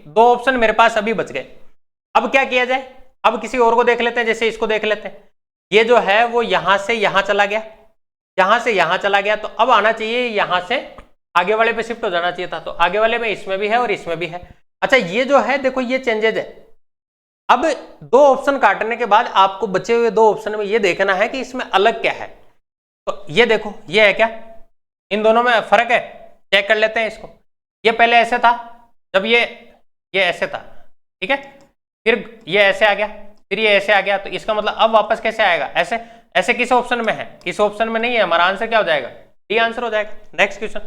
[SPEAKER 1] दो ऑप्शन मेरे पास अभी बच गए। अब क्या किया जाए? अब किसी और को देख लेते हैं, जैसे इसको देख लेते हैं। ये जो है वो यहां से यहां चला गया, यहां से यहां चला गया, तो अब आना चाहिए यहां से आगे वाले पे शिफ्ट हो जाना चाहिए था। तो आगे वाले में इसमें भी है और इसमें भी है। अच्छा ये जो है देखो ये चेंजेज है। अब दो ऑप्शन काटने के बाद आपको बचे हुए दो ऑप्शन में ये देखना है कि इसमें अलग क्या है। तो ये देखो ये है क्या, इन दोनों में फर्क है, चेक कर लेते हैं इसको। ये पहले ऐसे था, जब ये ऐसे था, ठीक है, फिर ये ऐसे आ गया, फिर ये ऐसे आ गया, तो इसका मतलब अब वापस कैसे आएगा? ऐसे। ऐसे किस ऑप्शन में है? इस ऑप्शन में नहीं है, हमारा आंसर क्या हो जाएगा? डी आंसर हो जाएगा। नेक्स्ट क्वेश्चन,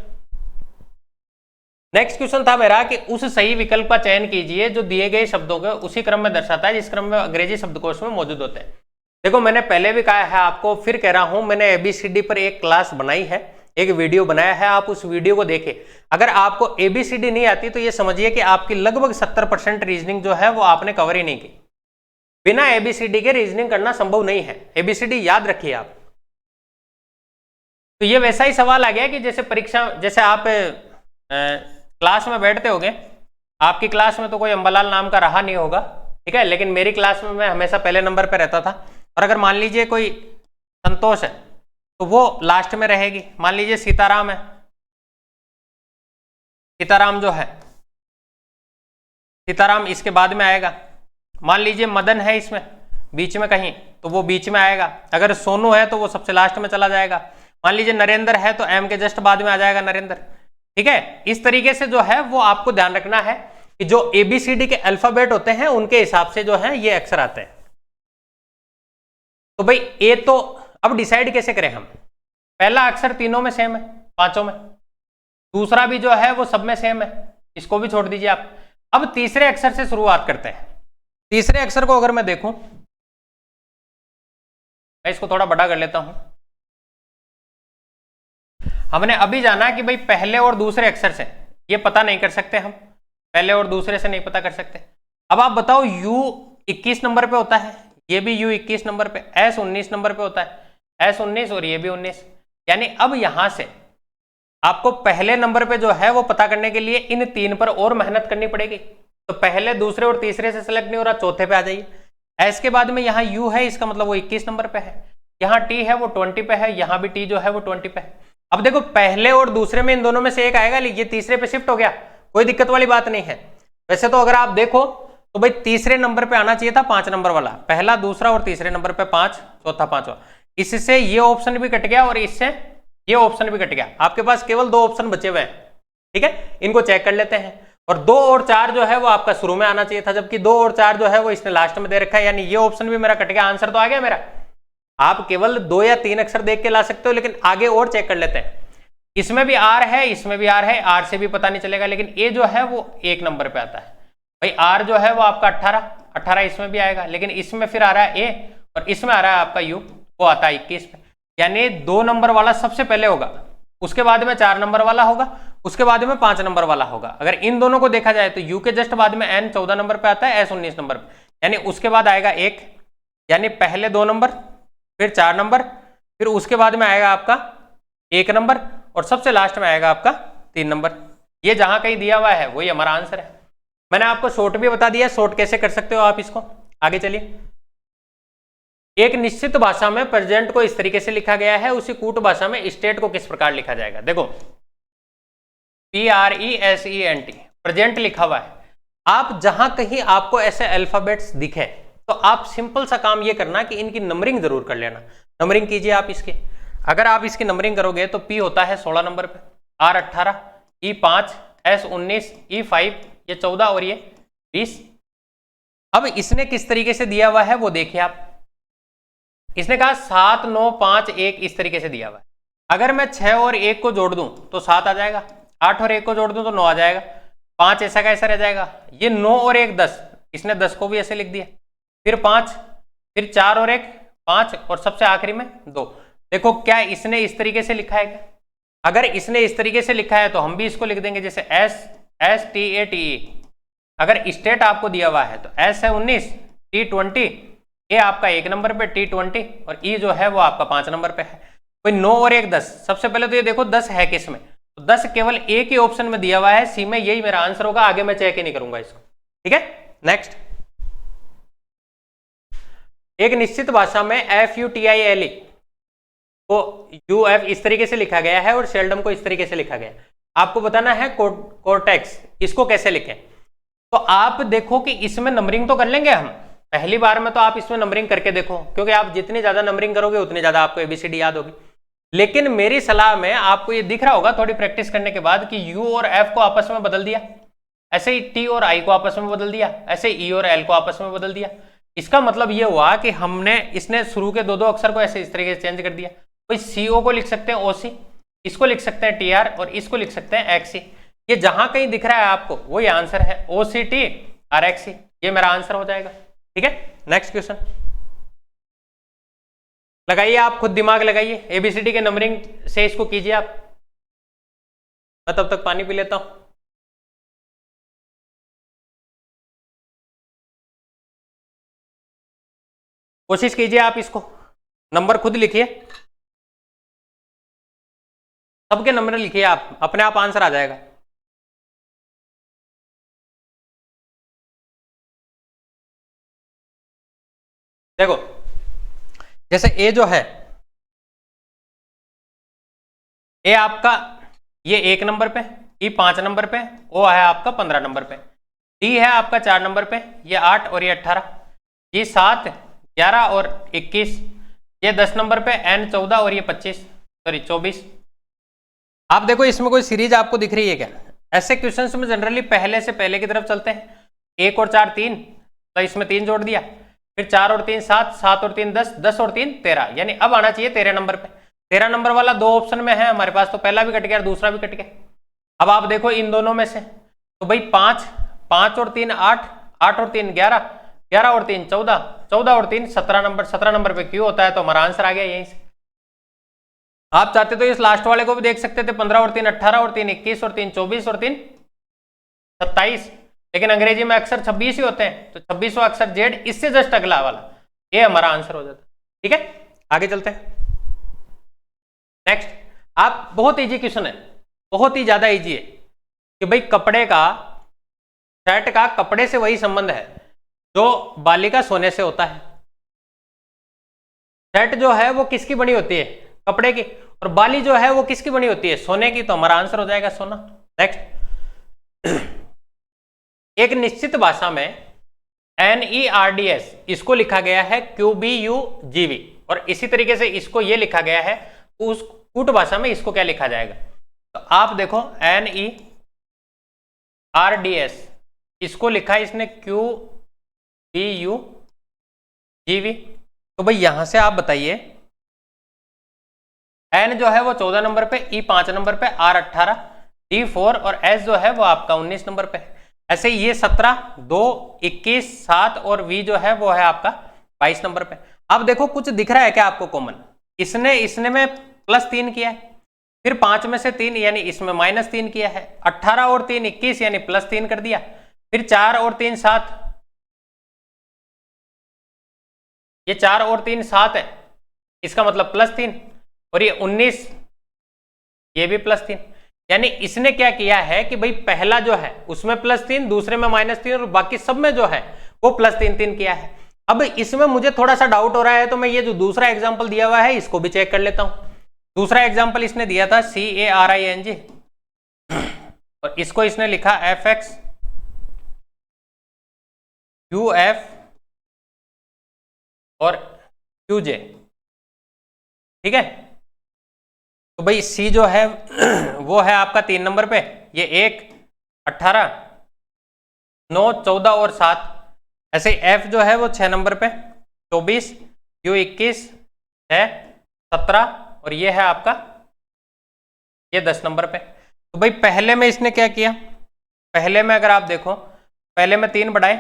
[SPEAKER 1] नेक्स्ट क्वेश्चन था मेरा कि उस सही विकल्प का चयन कीजिए जो दिए गए शब्दों को उसी क्रम में दर्शाता है जिस क्रम में अंग्रेजी शब्दकोश में मौजूद होते हैं। देखो मैंने पहले भी कहा है आपको, फिर कह रहा हूं, मैंने ABCD पर एक क्लास बनाई है, एक वीडियो बनाया है, आप उस वीडियो को देखें। अगर आपको ABCD नहीं आती तो ये समझिए कि आपकी लगभग 70% रीजनिंग जो है वो आपने कवर ही नहीं की। बिना ABCD के रीजनिंग करना संभव नहीं है, ABCD याद रखिए आप। तो ये वैसा ही सवाल आ गया कि जैसे परीक्षा, जैसे आप क्लास में बैठते होगे, आपकी क्लास में तो कोई अंबालाल नाम का रहा नहीं होगा, ठीक है, लेकिन मेरी क्लास में मैं हमेशा पहले नंबर पे रहता था। और अगर मान लीजिए कोई संतोष है तो वो लास्ट में रहेगी। मान लीजिए सीताराम है, सीताराम जो है, सीताराम इसके बाद में आएगा। मान लीजिए मदन है इसमें बीच में कहीं, तो वो बीच में आएगा। अगर सोनू है तो वो सबसे लास्ट में चला जाएगा। मान लीजिए नरेंद्र है तो M के जस्ट बाद में आ जाएगा नरेंद्र, ठीक है। इस तरीके से जो है वो आपको ध्यान रखना है कि जो ABCD के अल्फाबेट होते हैं उनके हिसाब से जो है ये अक्षर आते हैं। तो भाई ए तो अब डिसाइड कैसे करें हम? पहला अक्षर तीनों में सेम है, पांचों में। दूसरा भी जो है वो सब में सेम है, इसको भी छोड़ दीजिए आप। अब तीसरे अक्षर से शुरुआत करते हैं। तीसरे अक्षर को अगर मैं देखूं, मैं इसको थोड़ा बड़ा कर लेता हूं। हमने अभी जाना कि भाई पहले और दूसरे अक्षर से ये पता नहीं कर सकते हम, पहले और दूसरे से नहीं पता कर सकते। अब आप बताओ U 21 नंबर पे होता है, ये भी U 21 नंबर पे, S 19 नंबर पे होता है, S 19 और ये भी 19। यानी अब यहां से आपको पहले नंबर पे जो है वो पता करने के लिए इन तीन पर और मेहनत करनी पड़ेगी। तो पहले, दूसरे और तीसरे से सेलेक्ट नहीं हो रहा, चौथे पे आ जाइए। S के बाद में यहाँ U है, इसका मतलब वो 21 नंबर पे है। यहाँ T है वो 20 पे है, यहाँ भी T जो है वो 20 पे है। अब देखो पहले और दूसरे में इन दोनों में से एक आएगा, ये तीसरे पे शिफ्ट हो गया, कोई दिक्कत वाली बात नहीं है। वैसे तो अगर आप देखो तो भाई तीसरे नंबर पे आना चाहिए था 5 नंबर वाला, पहला, दूसरा और तीसरे नंबर पे 5, चौथा 5वां। इससे ये ऑप्शन भी कट गया और इससे ये ऑप्शन भी कट गया। आपके पास केवल 2 ऑप्शन बचे हुए हैं, ठीक है, इनको चेक कर लेते हैं। और 2 और 4 जो है वो आपका शुरू में आना चाहिए था, जबकि 2 और 4 जो है वो इसने लास्ट में दे रखा है, यानी ये ऑप्शन भी मेरा कट गया। आंसर तो आ गया मेरा। आप केवल 2 या 3 अक्षर देख के ला सकते हो, लेकिन आगे और चेक कर लेते हैं। इसमें भी R है, इसमें भी R है, R से भी पता नहीं चलेगा, लेकिन A जो है वो 1 नंबर पे आता है। भाई R जो है वो आपका 18 इसमें भी आएगा, लेकिन इसमें फिर आ रहा है A और इसमें आ रहा है आपका U, वो आता है 21 पे। यानी 2 नंबर वाला सबसे पहले होगा, उसके बाद में 4 नंबर वाला होगा, उसके बाद में 5 नंबर वाला होगा। अगर इन दोनों को देखा जाए तो U के जस्ट बाद में N 14 नंबर पे आता है, S 19 नंबर पे, यानी उसके बाद आएगा 1, यानी पहले 2 नंबर, फिर 4 नंबर, फिर उसके बाद में आएगा आपका 1 नंबर और सबसे लास्ट में आएगा आपका 3 नंबर। ये जहां कहीं दिया हुआ है वही हमारा आंसर है। मैंने आपको शॉर्ट भी बता दिया, शॉर्ट कैसे कर सकते हो आप इसको। आगे चलिए। एक निश्चित भाषा में प्रेजेंट को इस तरीके से लिखा गया है, उसी कूट भाषा में स्टेट को किस प्रकार लिखा जाएगा। देखो PRESENT प्रेजेंट लिखा हुआ है। आप जहां कहीं आपको ऐसे अल्फाबेट्स दिखे तो आप सिंपल सा काम ये करना कि इनकी नंबरिंग जरूर कर लेना। नंबरिंग कीजिए आप इसकी। अगर आप इसकी नंबरिंग करोगे तो P होता है 16 नंबर पे, R 18, E 5, S 19, E 5, ये 14 और ये 20। अब इसने किस तरीके से दिया हुआ है वो देखिए आप। इसने कहा 7 9 5 1 इस तरीके से दिया हुआ है। अगर मैं 6 और 1 को जोड़ दूं तो 7 आ जाएगा, 8 और 1 को जोड़ दूं तो 9 आ जाएगा, 5 ऐसा का ऐसा रह जाएगा, ये 9 और 1 10, इसने 10 को भी ऐसे लिख दिया, फिर 5, फिर 4 और 1 5 और सबसे आखिरी में 2। देखो क्या इसने इस तरीके से लिखा है क्या? अगर इसने इस तरीके से लिखा है तो हम भी इसको लिख देंगे, जैसे STATE। अगर स्टेट आपको दिया हुआ है तो S है 19, T 20, ए आपका 1 नंबर पे, T 20 और E जो है वो आपका 5 नंबर पे है। कोई 9 और 1 10। सबसे पहले तो ये देखो 10 है किस में, तो 10 केवल एक ही ऑप्शन में दिया हुआ है, सी में, यही मेरा आंसर होगा। आगे मैं चेक ही नहीं करूंगा इसको, ठीक है। नेक्स्ट, एक निश्चित भाषा में FUTILE को UF इस तरीके से लिखा गया है और शेल्डम को इस तरीके से लिखा गया है। आपको बताना है कोर्टेक्स, इसको कैसे लिखें। तो आप देखो कि इसमें नंबरिंग तो कर लेंगे हम पहली बार में, तो आप इसमें नंबरिंग करके देखो, क्योंकि आप जितनी ज्यादा नंबरिंग करोगे उतनी ज्यादा आपको ABCD याद होगी। लेकिन मेरी सलाह में आपको ये दिख रहा होगा थोड़ी प्रैक्टिस करने के बाद कि U और F को आपस में बदल दिया, ऐसे ही T और I को आपस में बदल दिया, ऐसे E और L को आपस में बदल दिया। इसका मतलब ये हुआ कि इसने शुरू के 2 अक्षर को ऐसे इस तरीके से चेंज कर दिया। कोई CO को लिख सकते हैं OC, इसको लिख सकते हैं TR और इसको लिख सकते हैं XC। ये जहां कहीं दिख रहा है आपको वो ये आंसर है, OCT RXC, ये मेरा आंसर हो जाएगा, ठीक है। नेक्स्ट क्वेश्चन लगाइए, आप खुद दिमाग लगाइए, ABCD के नंबरिंग से इसको कीजिए आप। मैं तब तक पानी पी लेता हूं। कोशिश कीजिए आप इसको, नंबर खुद लिखिए, सबके नंबर लिखिए आप, अपने आप आंसर आ जाएगा। देखो जैसे ए जो है, ए आपका ये 1 नंबर पे, ई 5 नंबर पे, ओ है आपका 15 नंबर पे, डी है आपका 4 नंबर पे, ये 8 और ये 18, ये 7, 11 और 21, ये 10 नंबर पे, एन 14 और ये 25 सॉरी 24। आप देखो इसमें कोई सीरीज आपको दिख रही है क्या? ऐसे क्वेश्चंस में जनरली पहले से पहले की तरफ चलते हैं। 1 और 4 3, तो इसमें 3 जोड़ दिया, फिर 4 और 3 7, 7 और 3 10, 10 और 3 13, यानी अब आना चाहिए 13 नंबर पे। 13 नंबर वाला 2 ऑप्शन में है हमारे पास, तो पहला भी कट गया और दूसरा भी कट गया। अब आप देखो इन दोनों में से, तो भाई 5, 5 और 3 8, 8 और 3 11, 11 और 3 14, 14 और 3 17 नंबर, 17 नंबर पे क्यों होता है, तो हमारा आंसर आ गया यहीं से। आप चाहते तो इस लास्ट वाले को भी देख सकते थे, 15 और 3 18 और 3 21 और 3 24 और 3 27, लेकिन अंग्रेजी में अक्सर 26 ही होते हैं, तो 26वां अक्सर जेड, इससे जस्ट अगला वाला, ये हमारा आंसर हो जाता है। ठीक है, आगे चलते हैं। नेक्स्ट, आप बहुत इजी क्वेश्चन है, बहुत ही ज्यादा इजी है कि भाई कपड़े का, शर्ट का कपड़े से वही संबंध है जो बालिका सोने से होता है। शर्ट जो है वो किसकी बनी होती है? कपड़े की, और बाली जो है वो किसकी बनी होती है? सोने की, तो हमारा आंसर हो जाएगा सोना। नेक्स्ट, एक निश्चित भाषा में NERDS इसको लिखा गया है QBUGV, और इसी तरीके से इसको ये लिखा गया है, उस कूट भाषा में इसको क्या लिखा जाएगा? तो आप देखो NERDS इसको लिखा है इसने QBUGV, तो भाई यहां से आप बताइए, N जो है वो 14 नंबर पे, E 5 नंबर पे, R 18, D 4 और S जो है वो आपका 19 नंबर पे। ऐसे ये 17, 2, 21, 7 और V जो है वो है आपका 22 नंबर पे। अब देखो कुछ दिख रहा है क्या आपको कॉमन? इसने में +3 किया है, फिर 5 में से 3 यानी इसमें -3 किया है, 18 और 3 21 यानी +3 कर दिया, फिर 4 और 3 7, ये 4 और 3 7 है, इसका मतलब +3, और ये 19, ये भी +3, यानी इसने क्या किया है कि भाई पहला जो है उसमें +3, दूसरे में -3 और बाकी सब में जो है वो +3 किया है। अब इसमें मुझे थोड़ा सा डाउट हो रहा है, तो मैं ये जो दूसरा एग्जांपल दिया हुआ है इसको भी चेक कर लेता हूं। दूसरा एग्जांपल इसने दिया था CARING, और इसको इसने लिखा FX UF और QJ, ठीक है। तो भाई C जो है वो है आपका 3 नंबर पे, ये 1 18 9 14 और 7, ऐसे F जो है वो 6 नंबर पे 24, U 21 है 17, और ये है आपका ये 10 नंबर पे। तो भाई पहले में इसने क्या किया? पहले में अगर आप देखो, पहले में 3 बढ़ाए,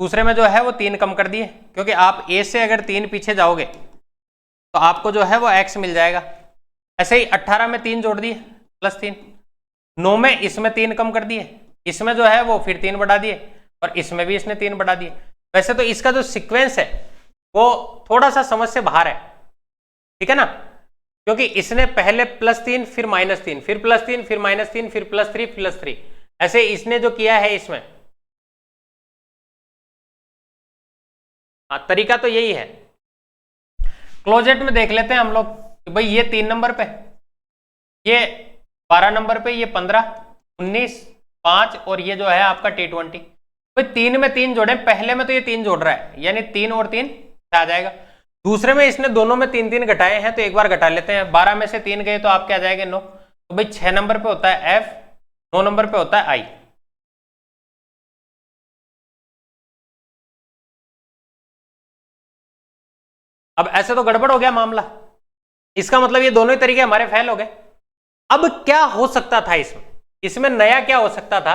[SPEAKER 1] दूसरे में जो है वो 3 कम कर दिए, क्योंकि आप A से अगर 3 पीछे जाओगे तो आपको जो है वो X मिल जाएगा। ऐसे ही 18 में 3 जोड़ दिए +3, 9 में इसमें 3 कम कर दिए, इसमें जो है वो फिर 3 बढ़ा दिए, और इसमें भी इसने 3 बढ़ा दिए। वैसे तो इसका जो सीक्वेंस है वो थोड़ा सा समझ से बाहर है, ठीक है ना, क्योंकि इसने पहले +3 फिर -3 फिर +3 फिर -3 फिर +3 ऐसे इसने जो किया है इसमें, तरीका तो यही है। क्लोजेट में देख लेते हैं हम लोग कि भाई ये 3 नंबर पे, ये 12 नंबर पे, ये 15 19 5 और ये जो है आपका T20। भाई 3 में 3 जोड़े, पहले में तो ये 3 जोड़ रहा है, यानी 3 और 3 आ जाएगा। दूसरे में इसने दोनों में 3 घटाए हैं, तो एक बार घटा लेते हैं, 12 में से 3 गए तो आप क्या जाएंगे 9, तो भाई 6 नंबर पे होता है F, 9 नंबर पे होता है I। अब ऐसे तो गड़बड़ हो गया मामला, इसका मतलब ये दोनों ही तरीके हमारे फेल हो गए। अब क्या हो सकता था इसमें नया क्या हो सकता था?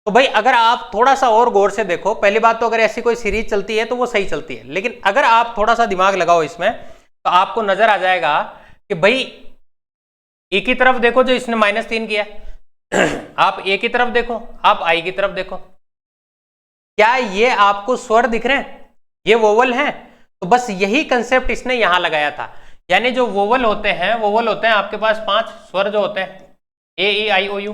[SPEAKER 1] तो भाई अगर आप थोड़ा सा और गौर से देखो, पहली बात तो अगर ऐसी कोई सीरीज चलती है तो वो सही चलती है, लेकिन अगर आप थोड़ा सा दिमाग लगाओ इसमें तो आपको नजर आ जाएगा कि भाई ई की तरफ देखो जो इसने -3 किया, आप ए की तरफ देखो, आप आई की तरफ देखो, क्या ये आपको स्वर दिख रहे हैं? ये वोवल हैं। तो बस यही कंसेप्ट इसने यहां लगाया था। यानी जो वोवल होते हैं, वोवल होते हैं आपके पास 5 स्वर जो होते हैं, ए ई आई ओ यू,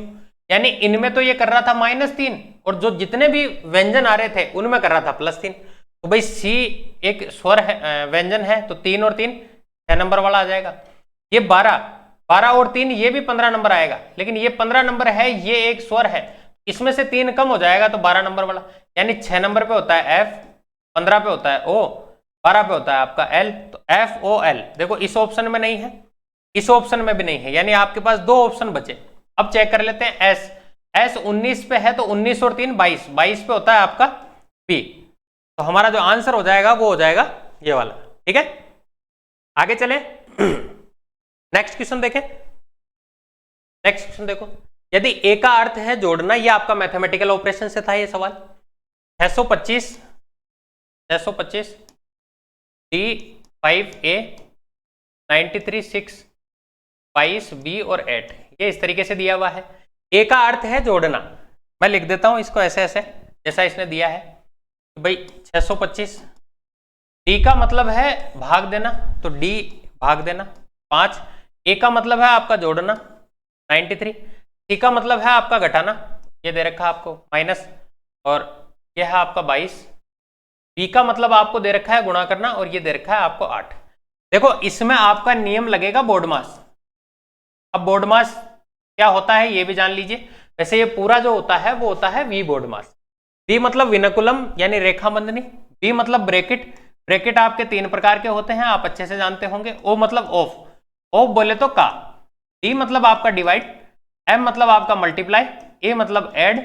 [SPEAKER 1] यानी इनमें तो ये कर रहा था -3, और जो जितने भी व्यंजन आ रहे थे उनमें कर रहा था +3। तो भाई सी एक स्वर है, व्यंजन है, तो 3 और 3 6 नंबर वाला आ जाएगा। ये 12 और 3 ये भी 15 नंबर आएगा, लेकिन ये 15 नंबर है, ये एक स्वर है, इसमें से 3 कम हो जाएगा तो 12 नंबर वाला, यानी 6 नंबर पे होता है एफ, 15 पे होता है ओ, 12 पे होता है आपका एल। तो एफ ओ एल देखो इस ऑप्शन में नहीं है, इस ऑप्शन में भी नहीं है, यानी आपके पास 2 ऑप्शन बचे। अब चेक कर लेते हैं एस, एस 19 पे है तो 19 और 3 22, 22 पे होता है आपका बी। तो हमारा जो आंसर हो जाएगा वो हो जाएगा ये वाला। ठीक है, आगे चले। नेक्स्ट क्वेश्चन देखें। नेक्स्ट क्वेश्चन देखो, यदि ए का अर्थ है जोड़ना, ये आपका मैथमेटिकल ऑपरेशन से था ये सवाल। 625 डी 5a 93 6 22 b और 8, ये इस तरीके से दिया हुआ है। ए का अर्थ है जोड़ना, मैं लिख देता हूं इसको ऐसे ऐसे जैसा इसने दिया है। तो भाई 625, डी का मतलब है भाग देना, तो डी भाग देना 5, ए का मतलब है आपका जोड़ना 93, सी का मतलब है आपका घटाना, ये दे रखा है आपको माइनस, और ये है आपका 22, बी का मतलब आपको दे रखा है गुणा करना, और ये दे रखा है आपको 8। देखो इसमें आपका नियम लगेगा बोर्ड मास। अब बोर्ड मास क्या होता है ये भी जान लीजिए। वैसे ये पूरा जो होता है वो होता है वी बोर्ड मास। बी मतलब विनकुलम यानी रेखा बंधनी, बी मतलब ब्रैकेट, ब्रैकेट आपके 3 प्रकार के होते हैं, आप अच्छे से जानते होंगे। ओ मतलब ऑफ, ऑफ बोले तो का, डी मतलब आपका डिवाइड, एम मतलब आपका मल्टीप्लाई, ए मतलब ऐड,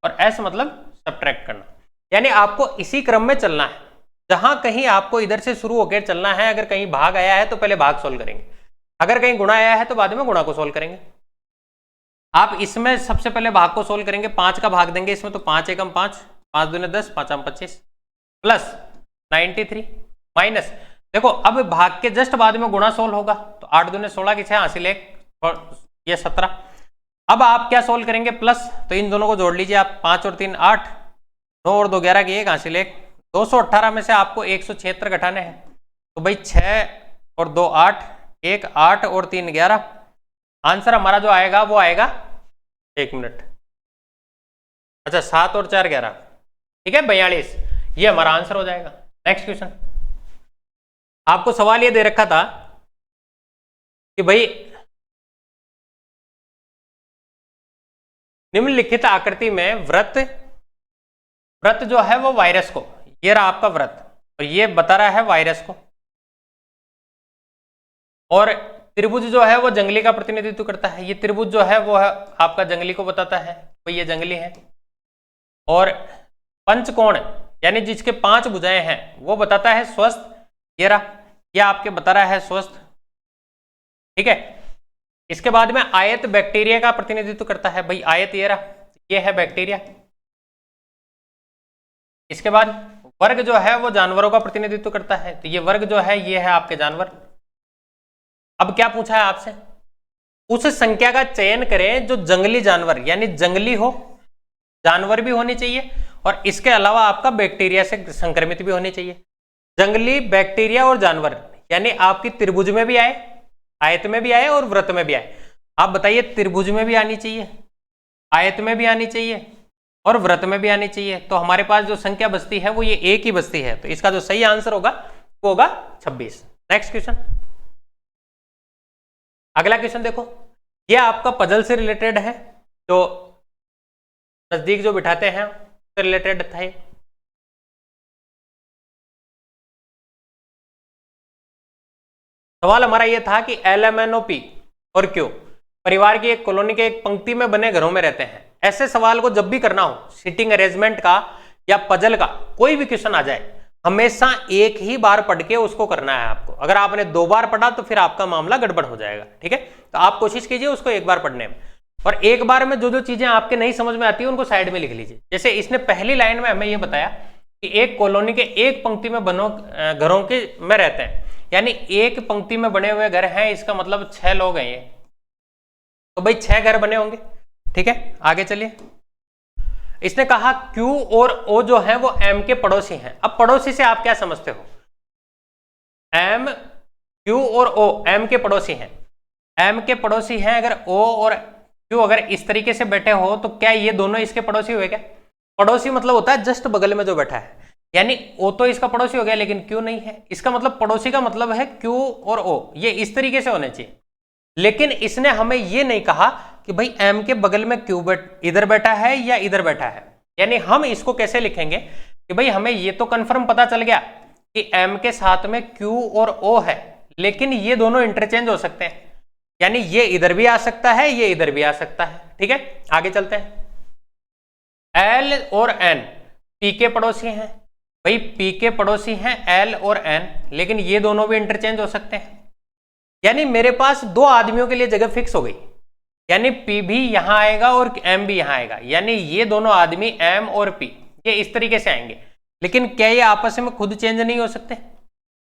[SPEAKER 1] और एस मतलब सब्ट्रैक्ट करना। यानी आपको इसी क्रम में चलना है, जहां कहीं आपको इधर से शुरू होकर चलना है। अगर कहीं भाग आया है तो पहले भाग सोल्व करेंगे, अगर कहीं गुणा आया है तो बाद में गुणा को सोल्व करेंगे। आप इसमें सबसे पहले भाग को सोल्व करेंगे, 5 का भाग देंगे इसमें, तो 5 एकम 5, 5 दूने 10, 5 आम 25, प्लस 93 माइनस, देखो अब भाग के जस्ट बाद में गुणा सोल्व होगा, तो 8 दूने 16 की 6 हासिल 1, ये 17। अब आप क्या सोल्व करेंगे प्लस, तो इन दोनों को जोड़ लीजिए आप, 5 और 3 8, 9 और 2 11 की 1 हासिल 1, 218 में से आपको 176 घटाने हैं, तो भाई 6 और 2 8, 1 8 और 3 11, आंसर हमारा जो आएगा वो आएगा, 1 मिनट, अच्छा 7 और 4 11, ठीक है 42, ये हमारा आंसर हो जाएगा। नेक्स्ट क्वेश्चन, आपको सवाल ये दे रखा था कि भाई निम्नलिखित आकृति में वृत्त, वृत्त जो है वो वायरस को, ये रहा आपका वृत्त और ये बता रहा है वायरस को, और त्रिभुज जो है वो जंगली का प्रतिनिधित्व करता है। ये त्रिभुज जो है वो है आपका जंगली को बताता है, तो ये जंगली है। और पंचकोण यानी जिसके 5 भुजाएं हैं वो बताता है स्वस्थ, ये रहा, ये आपके बता रहा है स्वस्थ, ठीक है। इसके बाद में आयत बैक्टीरिया का प्रतिनिधित्व करता है, भाई आयत ये रहा, ये है बैक्टीरिया। इसके बाद वर्ग जो है वो जानवरों का प्रतिनिधित्व करता है, तो ये वर्ग जो है ये है आपके जानवर। अब क्या पूछा है आपसे, उस संख्या का चयन करें जो जंगली जानवर, यानी जंगली हो, जानवर भी होनी चाहिए और इसके अलावा आपका बैक्टीरिया से संक्रमित भी होनी चाहिए। जंगली, बैक्टीरिया और जानवर, यानी आपकी त्रिभुज में भी आए, आयत में भी आए और वृत्त में भी आए। आप बताइए त्रिभुज में भी आनी चाहिए, आयत में भी आनी चाहिए और वृत्त में भी आनी चाहिए। तो हमारे पास जो संख्या बचती है वो ये एक ही बचती है, तो इसका जो सही आंसर होगा वो होगा 26। नेक्स्ट क्वेश्चन, अगला क्वेश्चन देखो, ये आपका पजल से रिलेटेड है, तो नजदीक जो बिठाते हैं उससे रिलेटेड था ये। सवाल हमारा ये था कि LMNOP और Q परिवार की एक कॉलोनी के एक पंक्ति में बने घरों में रहते हैं। ऐसे सवाल को जब भी करना हो, सीटिंग अरेंजमेंट का या पजल का कोई भी क्वेश्चन आ जाए, हमेशा एक ही बार पढ़ के उसको करना है आपको। अगर आपने 2 बार पढ़ा तो फिर आपका मामला गड़बड़ हो जाएगा, ठीक है। तो आप कोशिश कीजिए उसको एक बार पढ़ने में, और एक बार में जो जो चीजें आपके नहीं समझ में आती है उनको साइड में लिख लीजिए। जैसे इसने पहली लाइन में हमें यह बताया कि एक कॉलोनी के एक पंक्ति में बनो घरों के में रहते हैं, यानी एक पंक्ति में बने हुए घर हैं, इसका मतलब 6 लोग हैं ये, तो भाई 6 घर बने होंगे। ठीक है, आगे चलिए। इसने कहा Q और O जो है वो M के पड़ोसी हैं। अब पड़ोसी से आप क्या समझते हो? M, Q और O M के पड़ोसी हैं। M के पड़ोसी हैं। अगर O और Q अगर इस तरीके से बैठे हो तो क्या ये दोनों इसके पड़ोसी हुए क्या? पड़ोसी मतलब होता है जस्ट बगल में जो बैठा है, यानी O तो इसका पड़ोसी हो गया लेकिन Q नहीं है। इसका मतलब पड़ोसी का मतलब है Q और O, ये इस तरीके से होने चाहिए। लेकिन इसने हमें ये नहीं कहा कि भाई M के बगल में Q इधर बैठा है या इधर बैठा है। यानी हम इसको कैसे लिखेंगे कि भाई हमें ये तो कंफर्म पता चल गया कि M के साथ में Q और O है, लेकिन ये दोनों इंटरचेंज हो सकते हैं। यानी ये इधर भी आ सकता है, ये इधर भी आ सकता है। ठीक है, आगे चलते हैं। L और N P के पड़ोसी हैं। भाई P के पड़ोसी हैं L और N, लेकिन ये दोनों भी इंटरचेंज हो सकते हैं। यानी मेरे पास दो आदमियों के लिए जगह फिक्स हो गई, यानी P भी यहां आएगा और M भी यहां आएगा। यानी ये दोनों आदमी M और P ये इस तरीके से आएंगे। लेकिन क्या ये आपस में खुद चेंज नहीं हो सकते?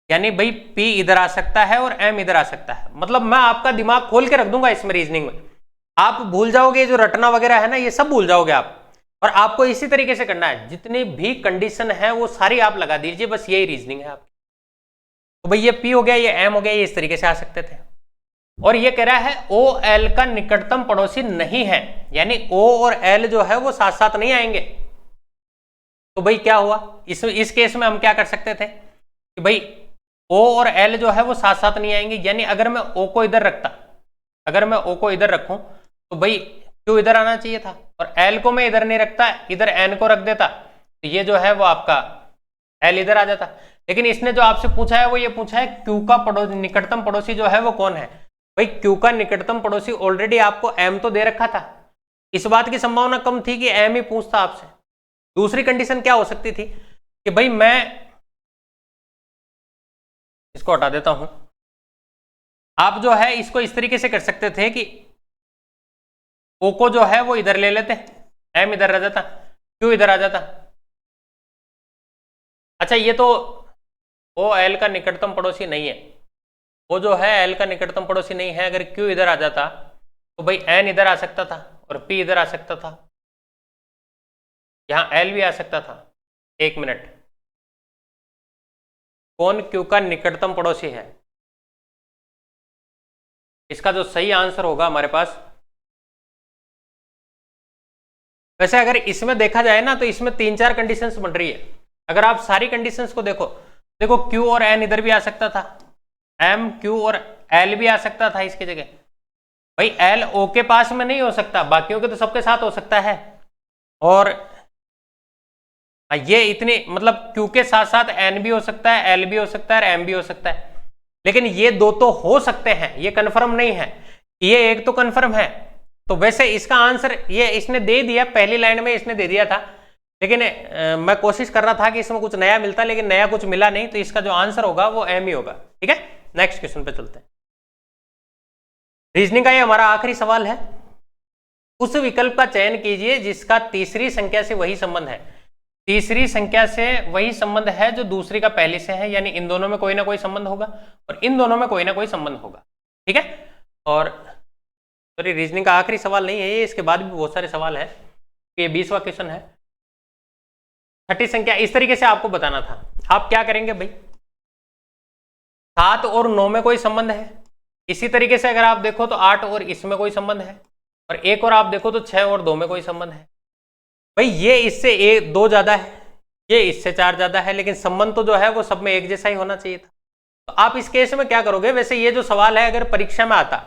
[SPEAKER 1] यानी भाई P इधर आ सकता है और M इधर आ सकता है। मतलब मैं आपका दिमाग खोल के रख दूंगा इसमें, रीजनिंग में आप भूल जाओगे, जो रटना वगैरह है ना ये सब भूल जाओगे आप। और आपको इसी तरीके से करना है, जितनी भी कंडीशन है वो सारी आप लगा दीजिए, बस यही रीजनिंग है आपकी। तो भाई ये P हो गया, ये M हो गया, ये इस तरीके से आ सकते थे। और ये कह रहा है O L का निकटतम पड़ोसी नहीं है, यानी O और L जो है वो साथ साथ नहीं आएंगे। तो भाई क्या हुआ इस केस में हम क्या कर सकते थे कि भाई O और L जो है वो साथ साथ नहीं आएंगे। यानी अगर मैं O को इधर रखता, अगर मैं O को इधर रखूं तो भाई Q इधर आना चाहिए था, और L को मैं इधर नहीं रखता, इधर N को रख देता, तो ये जो है वो आपका L इधर आ जाता। लेकिन इसने जो आपसे पूछा है वो ये पूछा है Q का निकटतम पड़ोसी जो है वो कौन है। भाई Q का निकटतम पड़ोसी ऑलरेडी आपको M तो दे रखा था, इस बात की संभावना कम थी कि M ही पूछता आपसे। दूसरी कंडीशन क्या हो सकती थी कि भाई मैं इसको हटा देता हूं, आप जो है इसको इस तरीके से कर सकते थे कि O को जो है वो इधर ले लेते, M इधर रह जाता, Q इधर आ जाता। अच्छा ये तो O L का निकटतम पड़ोसी नहीं है, वो जो है L का निकटतम पड़ोसी नहीं है। अगर Q इधर आ जाता तो भाई N इधर आ सकता था और P इधर आ सकता था, यहां L भी आ सकता था। एक मिनट, कौन Q का निकटतम पड़ोसी है? इसका जो सही आंसर होगा हमारे पास, वैसे अगर इसमें देखा जाए ना तो इसमें 3-4 कंडीशंस बन रही है। अगर आप सारी कंडीशंस को देखो, देखो Q और N इधर भी आ सकता था, M Q और L भी आ सकता था इसकी जगह। भाई L O के पास में नहीं हो सकता, बाकियों के तो सबके साथ हो सकता है। और ये इतनी मतलब Q के साथ साथ N भी हो सकता है, L भी हो सकता है और M भी हो सकता है। लेकिन ये दो तो हो सकते हैं, ये कंफर्म नहीं है। ये एक तो कंफर्म है। तो वैसे इसका आंसर ये इसने दे दिया, पहली लाइन में इसने दे दिया था, लेकिन मैं कोशिश कर रहा था कि इसमें कुछ नया मिलता, लेकिन नया कुछ मिला नहीं। तो इसका जो आंसर होगा वो M ही होगा। ठीक है, नेक्स्ट क्वेश्चन पे चलते हैं। रीजनिंग का ये हमारा आखिरी सवाल है। उस विकल्प का चयन कीजिए जिसका तीसरी संख्या से वही संबंध है। तीसरी संख्या से वही संबंध है जो दूसरी का पहली से है, यानी इन दोनों में कोई ना कोई संबंध होगा और इन दोनों में कोई ना कोई संबंध होगा। ठीक है, और सॉरी रीजनिंग का आखिरी सवाल नहीं है ये, इसके बाद भी बहुत सारे सवाल है। ये 20वां क्वेश्चन है। छठी संख्या इस तरीके से आपको बताना था। आप क्या करेंगे भाई, 7 और 9 में कोई संबंध है। इसी तरीके से अगर आप देखो तो 8 और इसमें कोई संबंध है, और एक और आप देखो तो 6 और 2 में कोई संबंध है। भाई ये इससे 2 ज्यादा है, ये इससे 4 ज्यादा है, लेकिन संबंध तो जो है वो सब में एक जैसा ही होना चाहिए था। तो आप इस केस में क्या करोगे? वैसे ये जो सवाल है अगर परीक्षा में आता,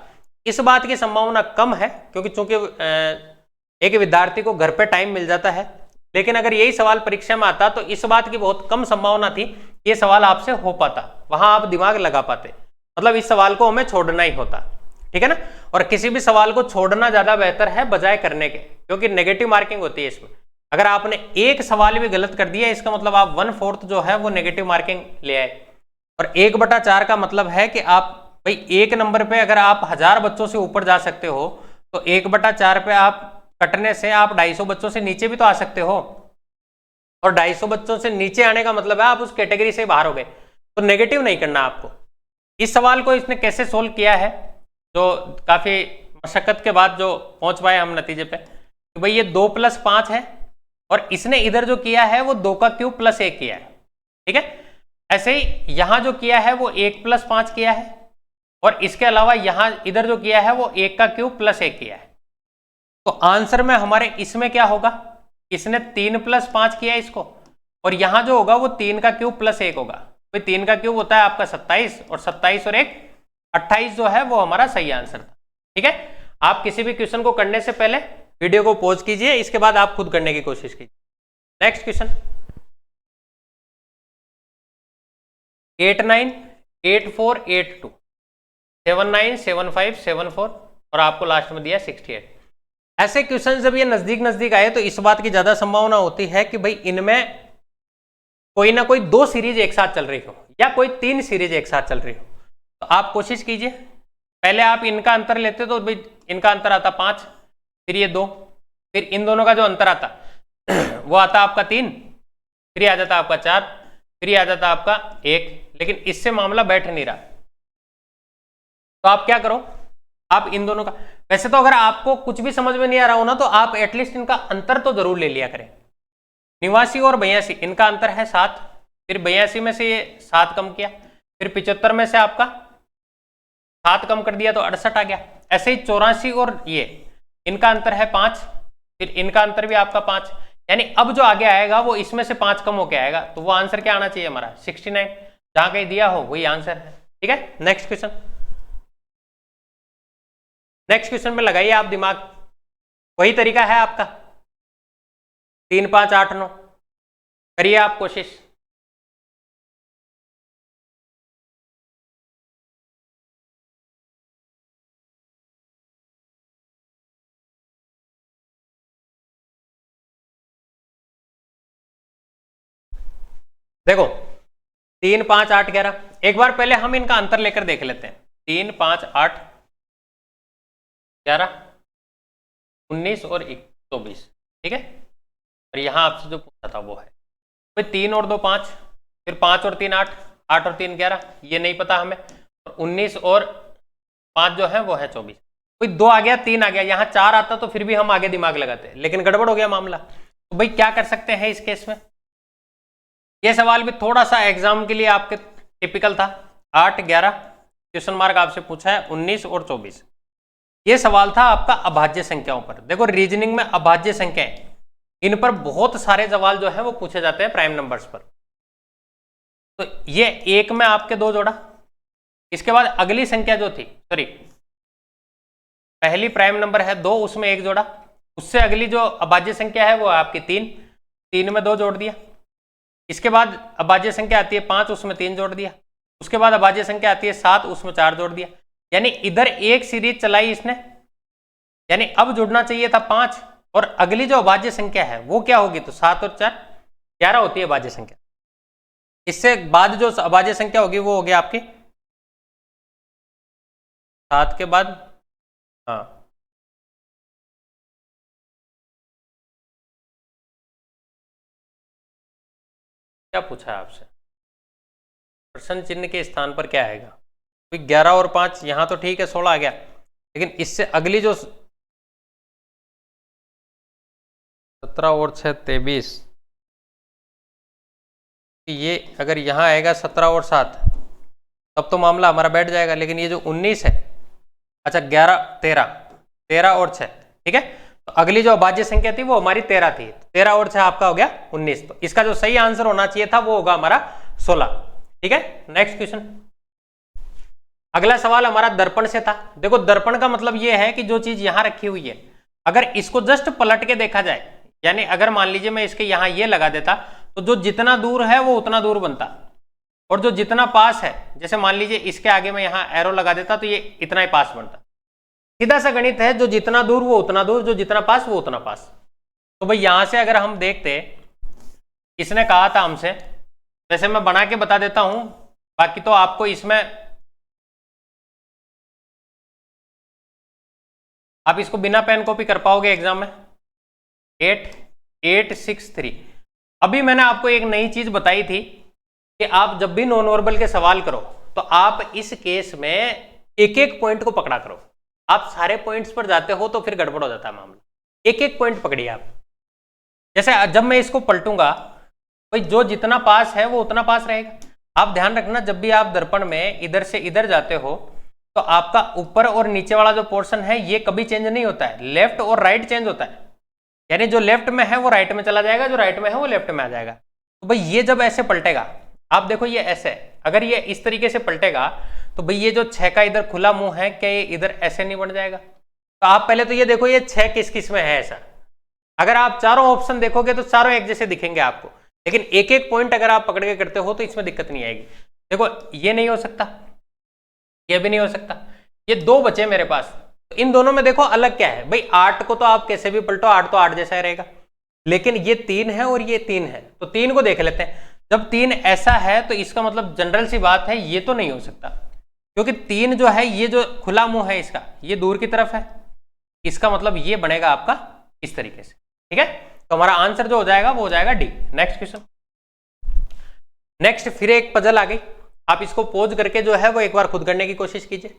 [SPEAKER 1] इस बात की संभावना कम है, क्योंकि चूंकि एक विद्यार्थी को घर पे टाइम मिल जाता है। लेकिन अगर यही सवाल परीक्षा में आता तो इस बात की बहुत कम संभावना थी कि ये सवाल आपसे हो पाता, वहां आप दिमाग लगा पाते। मतलब इस सवाल को हमें छोड़ना ही होता। ठीक है ना, और किसी भी सवाल को छोड़ना ज्यादा बेहतर है बजाय करने के, क्योंकि नेगेटिव मार्किंग होती है इसमें। अगर आपने एक सवाल भी गलत कर दिया, इसका मतलब आप 1/4 जो है वो नेगेटिव मार्किंग ले आए। और 1/4 का मतलब है कि आप भाई एक नंबर पे अगर आप 1000 बच्चों से ऊपर जा सकते हो, तो 1/4 पे आप कटने से आप 250 बच्चों से नीचे भी तो आ सकते हो, और 250 बच्चों से नीचे आने का मतलब है आप उस कैटेगरी से बाहर हो गए। तो नेगेटिव नहीं करना आपको। इस सवाल को इसने कैसे सोल्व किया है, जो काफी मशक्कत के बाद जो पहुंच पाए हम नतीजे पे कि भाई ये 2 + 5 है और इसने इधर जो किया है वो 2 का क्यूब + 1 किया है, ठीक है। ऐसे ही यहां जो किया है वो 1 + 5 किया है और इसके अलावा यहां इधर जो किया है वो 1 का क्यूब + 1 किया है। तो आंसर में हमारे इसमें क्या होगा, इसने 3 + 5 किया है इसको, और यहां जो होगा वो 3 का क्यूब + 1 होगा। तो 3 का क्यूब होता है आपका 27 और 27 और 1 28 जो है वो हमारा सही आंसर था, ठीक है। आप किसी भी क्वेश्चन को करने से पहले वीडियो को पॉज कीजिए, इसके बाद आप खुद करने की कोशिश कीजिए। नेक्स्ट क्वेश्चन 8 9 8 4 8 2 7 9 7 5 7 4 और आपको लास्ट में दिया 68। ऐसे क्वेश्चन जब ये नजदीक नजदीक आए तो इस बात की ज्यादा संभावना होती है कि भाई इनमें कोई ना कोई 2 सीरीज एक साथ चल रही हो या कोई 3 सीरीज एक साथ चल रही हो। तो आप कोशिश कीजिए, पहले आप इनका अंतर लेते तो भाई इनका अंतर आता 5, फिर ये 2, फिर इन दोनों का जो अंतर आता वो आता आपका 3, फिर ये आ जाता आपका 4, फिर ये आ जाता आपका 1, लेकिन इससे मामला बैठ नहीं रहा। तो आप क्या करो, आप इन दोनों का, वैसे तो अगर आपको कुछ भी समझ में नहीं आ रहा हो ना तो आप एटलीस्ट इनका अंतर तो जरूर ले लिया करें। 89 और 82 इनका अंतर है 7, फिर 82 में से ये 7 कम किया, फिर 75 में से आपका 7 कम कर दिया तो 68 आ गया। ऐसे ही 84 और ये इनका अंतर है 5, फिर इनका अंतर भी आपका 5, यानी अब जो आगे आएगा वो इसमें से 5 कम होके आएगा, तो वो आंसर क्या आना चाहिए हमारा 69, जहां कहीं दिया हो वही आंसर है, ठीक है। नेक्स्ट क्वेश्चन, नेक्स्ट क्वेश्चन में लगाइए आप दिमाग, वही तरीका है आपका 3 5 8 9, करिए आप कोशिश। देखो 3 5 8 11, एक बार पहले हम इनका अंतर लेकर देख लेते हैं। 3 5 8 11 19 और 24, ठीक है। और यहां आपसे जो पूछा था वो है भाई 3 और 2 5, फिर 5 और 3 8, 8 और 3 11, ये नहीं पता हमें, और 19 और 5 जो है वो है 24। कोई 2 आ गया 3 आ गया, यहाँ 4 आता तो फिर भी हम आगे दिमाग लगाते, लेकिन गड़बड़ हो गया मामला। तो भाई क्या कर सकते हैं इस केस में, ये सवाल भी थोड़ा सा एग्जाम के लिए आपके टिपिकल था। 8 11 क्वेश्चन मार्क आपसे पूछा है 19 और 24, ये सवाल था आपका अभाज्य संख्याओं पर। देखो रीजनिंग में अभाज्य संख्याएं, इन पर बहुत सारे सवाल जो है वो पूछे जाते हैं प्राइम नंबर्स पर। तो ये 1 में आपके 2 जोड़ा, इसके बाद अगली संख्या जो थी, सॉरी पहली प्राइम नंबर है 2, उसमें 1 जोड़ा, उससे अगली जो अभाज्य संख्या है वो आपकी 3 में 2 जोड़ दिया। इसके बाद अभाज्य संख्या आती है 5, उसमें 3 जोड़ दिया। उसके बाद अभाज्य संख्या आती है 7, उसमें 4 जोड़ दिया। यानी इधर एक सीरीज चलाई इसने, यानी अब जुड़ना चाहिए था 5, और अगली जो अभाज्य संख्या है वो क्या होगी, तो 7 और 4 11 होती है अभाज्य संख्या। इससे बाद जो अभाज्य संख्या होगी वो होगी आपकी 7 के बाद, हाँ क्या पूछा है आपसे, प्रश्न चिन्ह के स्थान पर क्या आएगा। 11 और 5 यहां तो ठीक है 16 आ गया, लेकिन इससे अगली जो 17 और 6 23, ये अगर यहां आएगा 17 और 7 तब तो मामला हमारा बैठ जाएगा। लेकिन ये जो 19 है, अच्छा 11 13 और 6, ठीक है। तो अगली जो अभाज्य संख्या थी वो हमारी 13 थी, 13 और 6 आपका हो गया 19। तो इसका जो सही आंसर होना चाहिए था वो होगा हमारा 16, ठीक है। नेक्स्ट क्वेश्चन, अगला सवाल हमारा दर्पण से था। देखो दर्पण का मतलब ये है कि जो चीज यहां रखी हुई है अगर इसको जस्ट पलट के देखा जाए, यानी अगर मान लीजिए मैं इसके यहां ये लगा देता तो जो जितना दूर है वो उतना दूर बनता, और जो जितना पास है, जैसे मान लीजिए इसके आगे मैं यहां एरो लगा देता तो ये इतना ही पास बनता। सीधा सा गणित है, जो जितना दूर वो उतना दूर, जो जितना पास वो उतना पास। तो भाई यहां से अगर हम देखते, इसने कहा था हमसे, वैसे मैं बना के बता देता हूं, बाकी तो आपको इसमें आप इसको बिना पेन कॉपी कर पाओगे एग्जाम में। 8 8 6 3। अभी मैंने आपको एक नई चीज बताई थी कि आप जब भी नॉन वर्बल के सवाल करो तो आप इस केस में एक एक पॉइंट को पकड़ा करो। आप सारे पॉइंट्स पर जाते हो तो फिर गड़बड़ हो जाता है मामला। एक एक पॉइंट पकड़िए आप। जैसे जब मैं इसको पलटूंगा, भाई जो जितना पास है वो उतना पास रहेगा। आप ध्यान रखना, जब भी आप दर्पण में इधर से इधर जाते हो तो आपका ऊपर और नीचे वाला जो पोर्शन है ये कभी चेंज नहीं होता है, लेफ्ट और राइट चेंज होता है। यानी जो लेफ्ट में है वो राइट में चला जाएगा, जो राइट में है वो लेफ्ट में आ जाएगा। तो भाई ये जब ऐसे पलटेगा, आप देखो ये ऐसे, अगर ये इस तरीके से पलटेगा तो भाई ये जो 6 का इधर खुला मुंह है, क्या ये इधर ऐसे नहीं बन जाएगा? तो आप पहले तो ये देखो ये 6 किस किस में है ऐसा। अगर आप चारों ऑप्शन देखोगे तो चारों एक जैसे दिखेंगे आपको, लेकिन एक एक पॉइंट अगर आप पकड़ के करते हो तो इसमें दिक्कत नहीं आएगी। देखो ये नहीं हो सकता, ये भी नहीं हो सकता, ये 2 बचे मेरे पास। तो इन दोनों में देखो अलग क्या है भाई, 8 को तो आप कैसे भी पलटो 8 तो 8 जैसा ही रहेगा, लेकिन ये 3 है और ये 3 है, तो 3 को देख लेते हैं। जब 3 ऐसा है तो इसका मतलब जनरल सी बात है ये तो नहीं हो सकता, क्योंकि 3 जो है ये जो खुला मुंह है इसका ये दूर की तरफ है, इसका मतलब ये बनेगा आपका इस तरीके से। ठीक है, तो हमारा आंसर जो हो जाएगा वो हो जाएगा डी। Next question. नेक्स्ट फिर एक पजल आ गई, आप इसको पोज करके जो है वो एक बार खुद करने की कोशिश कीजिए।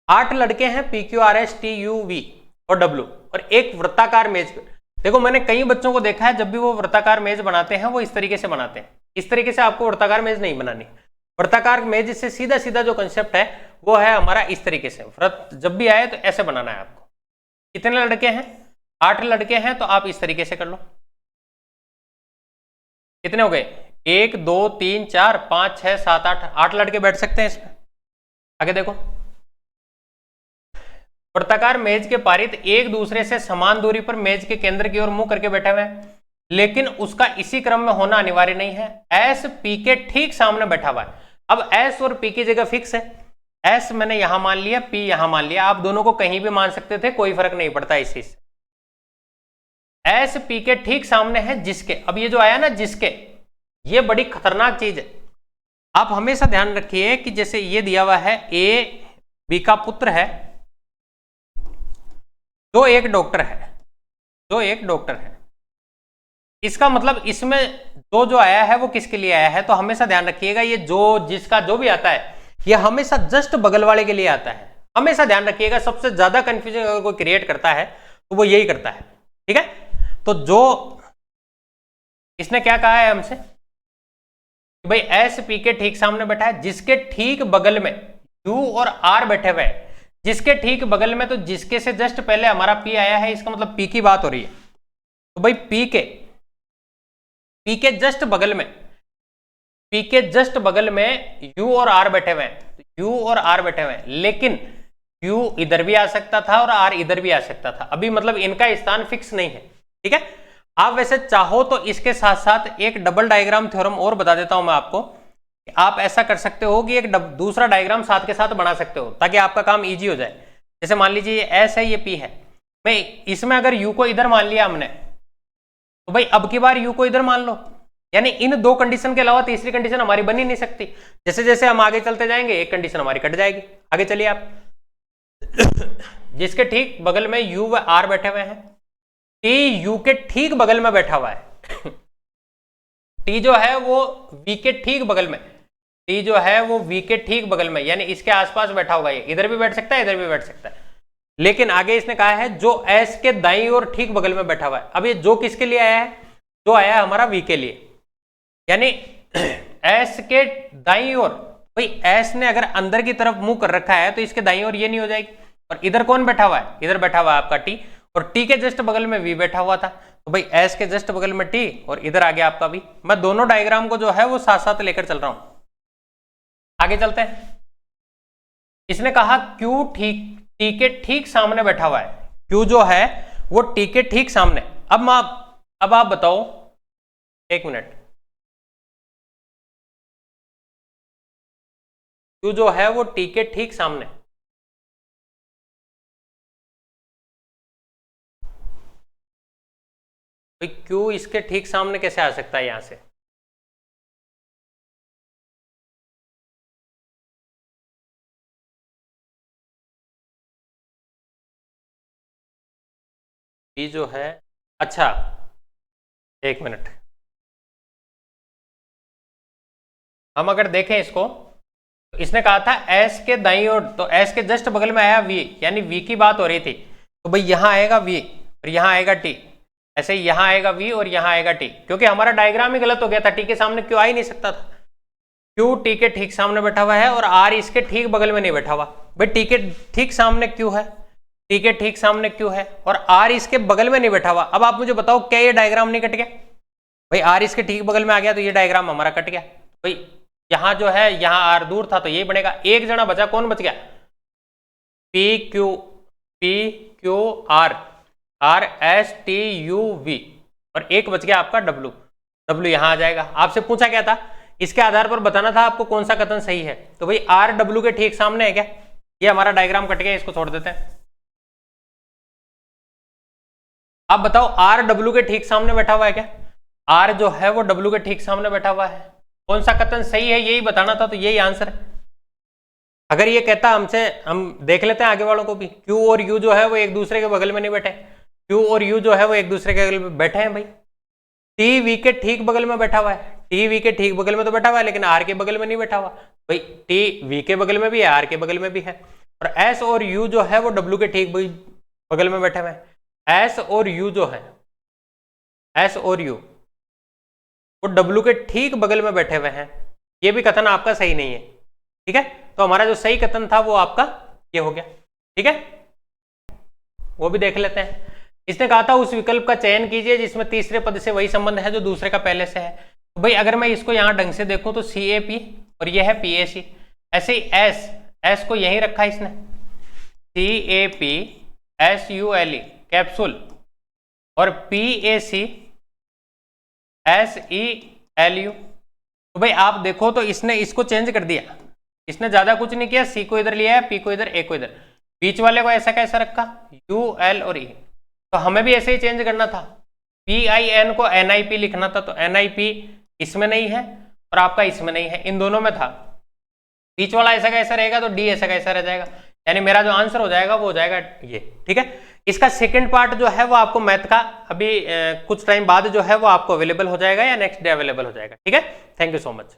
[SPEAKER 1] 8 लड़के हैं PQRSTUV और W और एक वृत्ताकार मेज पे। देखो मैंने कई बच्चों को देखा है जब भी वो वृत्ताकार मेज बनाते हैं वो इस तरीके से बनाते हैं। इस तरीके से आपको वृत्ताकार मेज नहीं बनानी। वृत्ताकार मेज से सीधा सीधा जो कंसेप्ट है वो है हमारा इस तरीके से, वृत्त जब भी आए तो ऐसे बनाना है आपको। कितने लड़के हैं? 8 लड़के हैं, तो आप इस तरीके से कर लो। कितने हो गए? 1 2 3 4 5 6 7 8, 8 लड़के बैठ सकते हैं इसमें। आगे देखो, वृत्ताकार मेज के पारित एक दूसरे से समान दूरी पर मेज के केंद्र की ओर मुंह करके बैठे हुए हैं, लेकिन उसका इसी क्रम में होना अनिवार्य नहीं है। एस पी के ठीक सामने बैठा हुआ है। अब एस और पी की जगह फिक्स है, एस मैंने यहां मान लिया, पी यहां मान लिया, आप दोनों को कहीं भी मान सकते थे, कोई फर्क नहीं पड़ता इस चीज से। एस पी के ठीक सामने है जिसके, अब ये जो आया ना जिसके, ये बड़ी खतरनाक चीज है। आप हमेशा ध्यान रखिए कि जैसे ये दिया हुआ है ए बी का पुत्र है, जो एक डॉक्टर है, जो एक डॉक्टर है, इसका मतलब इसमें जो आया है वो किसके लिए आया है? तो हमेशा ध्यान रखिएगा ये जो जिसका जो भी आता है ये हमेशा जस्ट बगल वाले के लिए आता है। हमेशा ध्यान रखिएगा, सबसे ज्यादा कंफ्यूजन अगर कोई क्रिएट करता है तो वो यही करता है। ठीक है, तो जो इसने क्या कहा है हमसे कि भाई एस पी के ठीक सामने बैठा है, जिसके ठीक बगल में यू और आर बैठे हुए हैं, जिसके ठीक बगल में, तो जिसके से जस्ट पहले हमारा पी आया है, इसका मतलब पी की बात हो रही है। तो भाई पी के जस्ट बगल में, पी के जस्ट बगल में यू और आर बैठे हुए हैं, यू और आर बैठे हुए हैं, लेकिन यू इधर भी आ सकता था और आर इधर भी आ सकता था। अभी मतलब इनका स्थान फिक्स नहीं है। ठीक है, आप वैसे चाहो तो इसके साथ साथ एक डबल डायग्राम थ्योरम और बता देता हूं मैं आपको, आप ऐसा कर सकते हो कि एक दूसरा डायग्राम साथ के साथ बना सकते हो ताकि आपका काम इजी हो जाए। जैसे मान लीजिए ये एस है, ये पी है, मैं इसमें अगर यू को इधर मान लिया हमने, तो भाई अब की बार यू को इधर मान लो, यानी इन 2 कंडीशन के अलावा तीसरी कंडीशन हमारी बन ही नहीं सकती। जैसे जैसे हम आगे चलते जाएंगे एक कंडीशन हमारी कट जाएगी। आगे चलिए आप जिसके ठीक बगल में यू व आर बैठे हुए हैं, टी यू के ठीक बगल में बैठा हुआ है टी जो है वो वी के ठीक बगल में, टी जो है वो वी के ठीक बगल में, यानी इसके आसपास बैठा हुआ है, इधर भी बैठ सकता है इधर भी बैठ सकता है। लेकिन आगे इसने कहा है जो एस के दाईं ओर ठीक बगल में बैठा हुआ है। अब ये जो किसके लिए आया है? जो आया है हमारा वी के लिए, यानी एस के दाईं ओर। भाई एस ने अगर अंदर की तरफ मुंह कर रखा है तो इसके दाईं ओर ये नहीं हो जाएगी। और इधर कौन बैठा हुआ है? इधर बैठा हुआ है आपका टी, और टी के जस्ट बगल में वी बैठा हुआ था, तो भाई एस के जस्ट बगल में टी और इधर आ गया आपका वी। मैं दोनों डायग्राम को जो है वो साथ साथ लेकर चल रहा हूं। आगे चलते हैं। इसने कहा क्यू टी के ठीक सामने बैठा हुआ है, क्यू जो है वो टी के ठीक सामने। अब आप बताओ, एक मिनट, क्यू जो है वो टी के ठीक सामने, तो क्यू इसके ठीक सामने कैसे आ सकता है? यहां से पी जो है, अच्छा एक मिनट, हम अगर देखें इसको तो इसने कहा था एस के दाईं ओर, तो एस के जस्ट बगल में आया वी, यानी वी की बात हो रही थी, तो भाई यहां आएगा वी और यहां आएगा टी, ऐसे ही यहां आएगा वी और यहां आएगा टी, क्योंकि हमारा डायग्राम ही गलत हो गया था, टी के सामने क्यों आ ही नहीं सकता था, क्यू टी के ठीक सामने बैठा हुआ है और आर इसके ठीक बगल में नहीं बैठा हुआ। भाई टी के ठीक सामने क्यू है, टी के ठीक सामने क्यू है और आर इसके बगल में नहीं बैठा हुआ। अब आप मुझे बताओ क्या ये डायग्राम नहीं कट गया? भाई आर इसके ठीक बगल में आ गया तो ये डायग्राम हमारा कट गया। भाई यहां जो है यहां आर दूर था तो ये बनेगा, एक जना बचा, कौन बच गया? P Q R, R S T U V, और एक बच गया आपका डब्ल्यू, डब्ल्यू यहां आ जाएगा। आपसे पूछा क्या था? इसके आधार पर बताना था आपको कौन सा कथन सही है, तो भाई आर डब्ल्यू के ठीक सामने है क्या? ये हमारा डायग्राम कट गया, इसको छोड़ देते हैं। आप बताओ आर डब्ल्यू के ठीक सामने बैठा हुआ है क्या? आर जो है वो डब्ल्यू के ठीक सामने बैठा हुआ है, कौन सा कथन सही है यही बताना था, तो यही आंसर है। अगर ये कहता हमसे, हम देख लेते हैं आगे वालों को भी, क्यू और यू जो है वो एक दूसरे के बगल में नहीं बैठे, क्यू और यू जो है वो एक दूसरे के बगल में बैठे हैं। भाई टी वी के ठीक बगल में बैठा हुआ है, टी वी के ठीक बगल में तो बैठा हुआ है लेकिन आर के बगल में नहीं बैठा हुआ। भाई टी वी के बगल में भी है, आर के बगल में भी है, और एस और यू जो है वो डब्ल्यू के ठीक बगल में बैठे हुए हैं। एस और यू जो है, एस और यू वो डब्ल्यू के ठीक बगल में बैठे हुए हैं, ये भी कथन आपका सही नहीं है। ठीक है, तो हमारा जो सही कथन था वो आपका ये हो गया। ठीक है, वो भी देख लेते हैं। इसने कहा था उस विकल्प का चयन कीजिए जिसमें तीसरे पद से वही संबंध है जो दूसरे का पहले से है। तो भाई अगर मैं इसको यहां ढंग से देखूं तो सी ए पी और ये है पी ए सी, ऐसे ही एस, एस को यहीं रखा है इसने, C A P S U L E capsule, और P A C S E L U. तो भाई आप देखो तो इसने इसको चेंज कर दिया, इसने ज्यादा कुछ नहीं किया, सी को इधर लिया है, पी को इधर, ए को इधर, बीच वाले को ऐसा कैसा रखा, यू एल और ई। तो हमें भी ऐसे ही चेंज करना था, पी आई एन को एन आई पी लिखना था, तो एन आई पी इसमें नहीं है और आपका इसमें नहीं है, इन दोनों में था। बीच वाला ऐसा कैसा रहेगा तो डी ऐसा कैसा रह जाएगा, यानी मेरा जो आंसर हो जाएगा वो हो जाएगा ये। ठीक है, इसका सेकंड पार्ट जो है वो आपको मैथ का अभी कुछ टाइम बाद जो है वो आपको अवेलेबल हो जाएगा या नेक्स्ट डे अवेलेबल हो जाएगा। ठीक है, थैंक यू सो मच।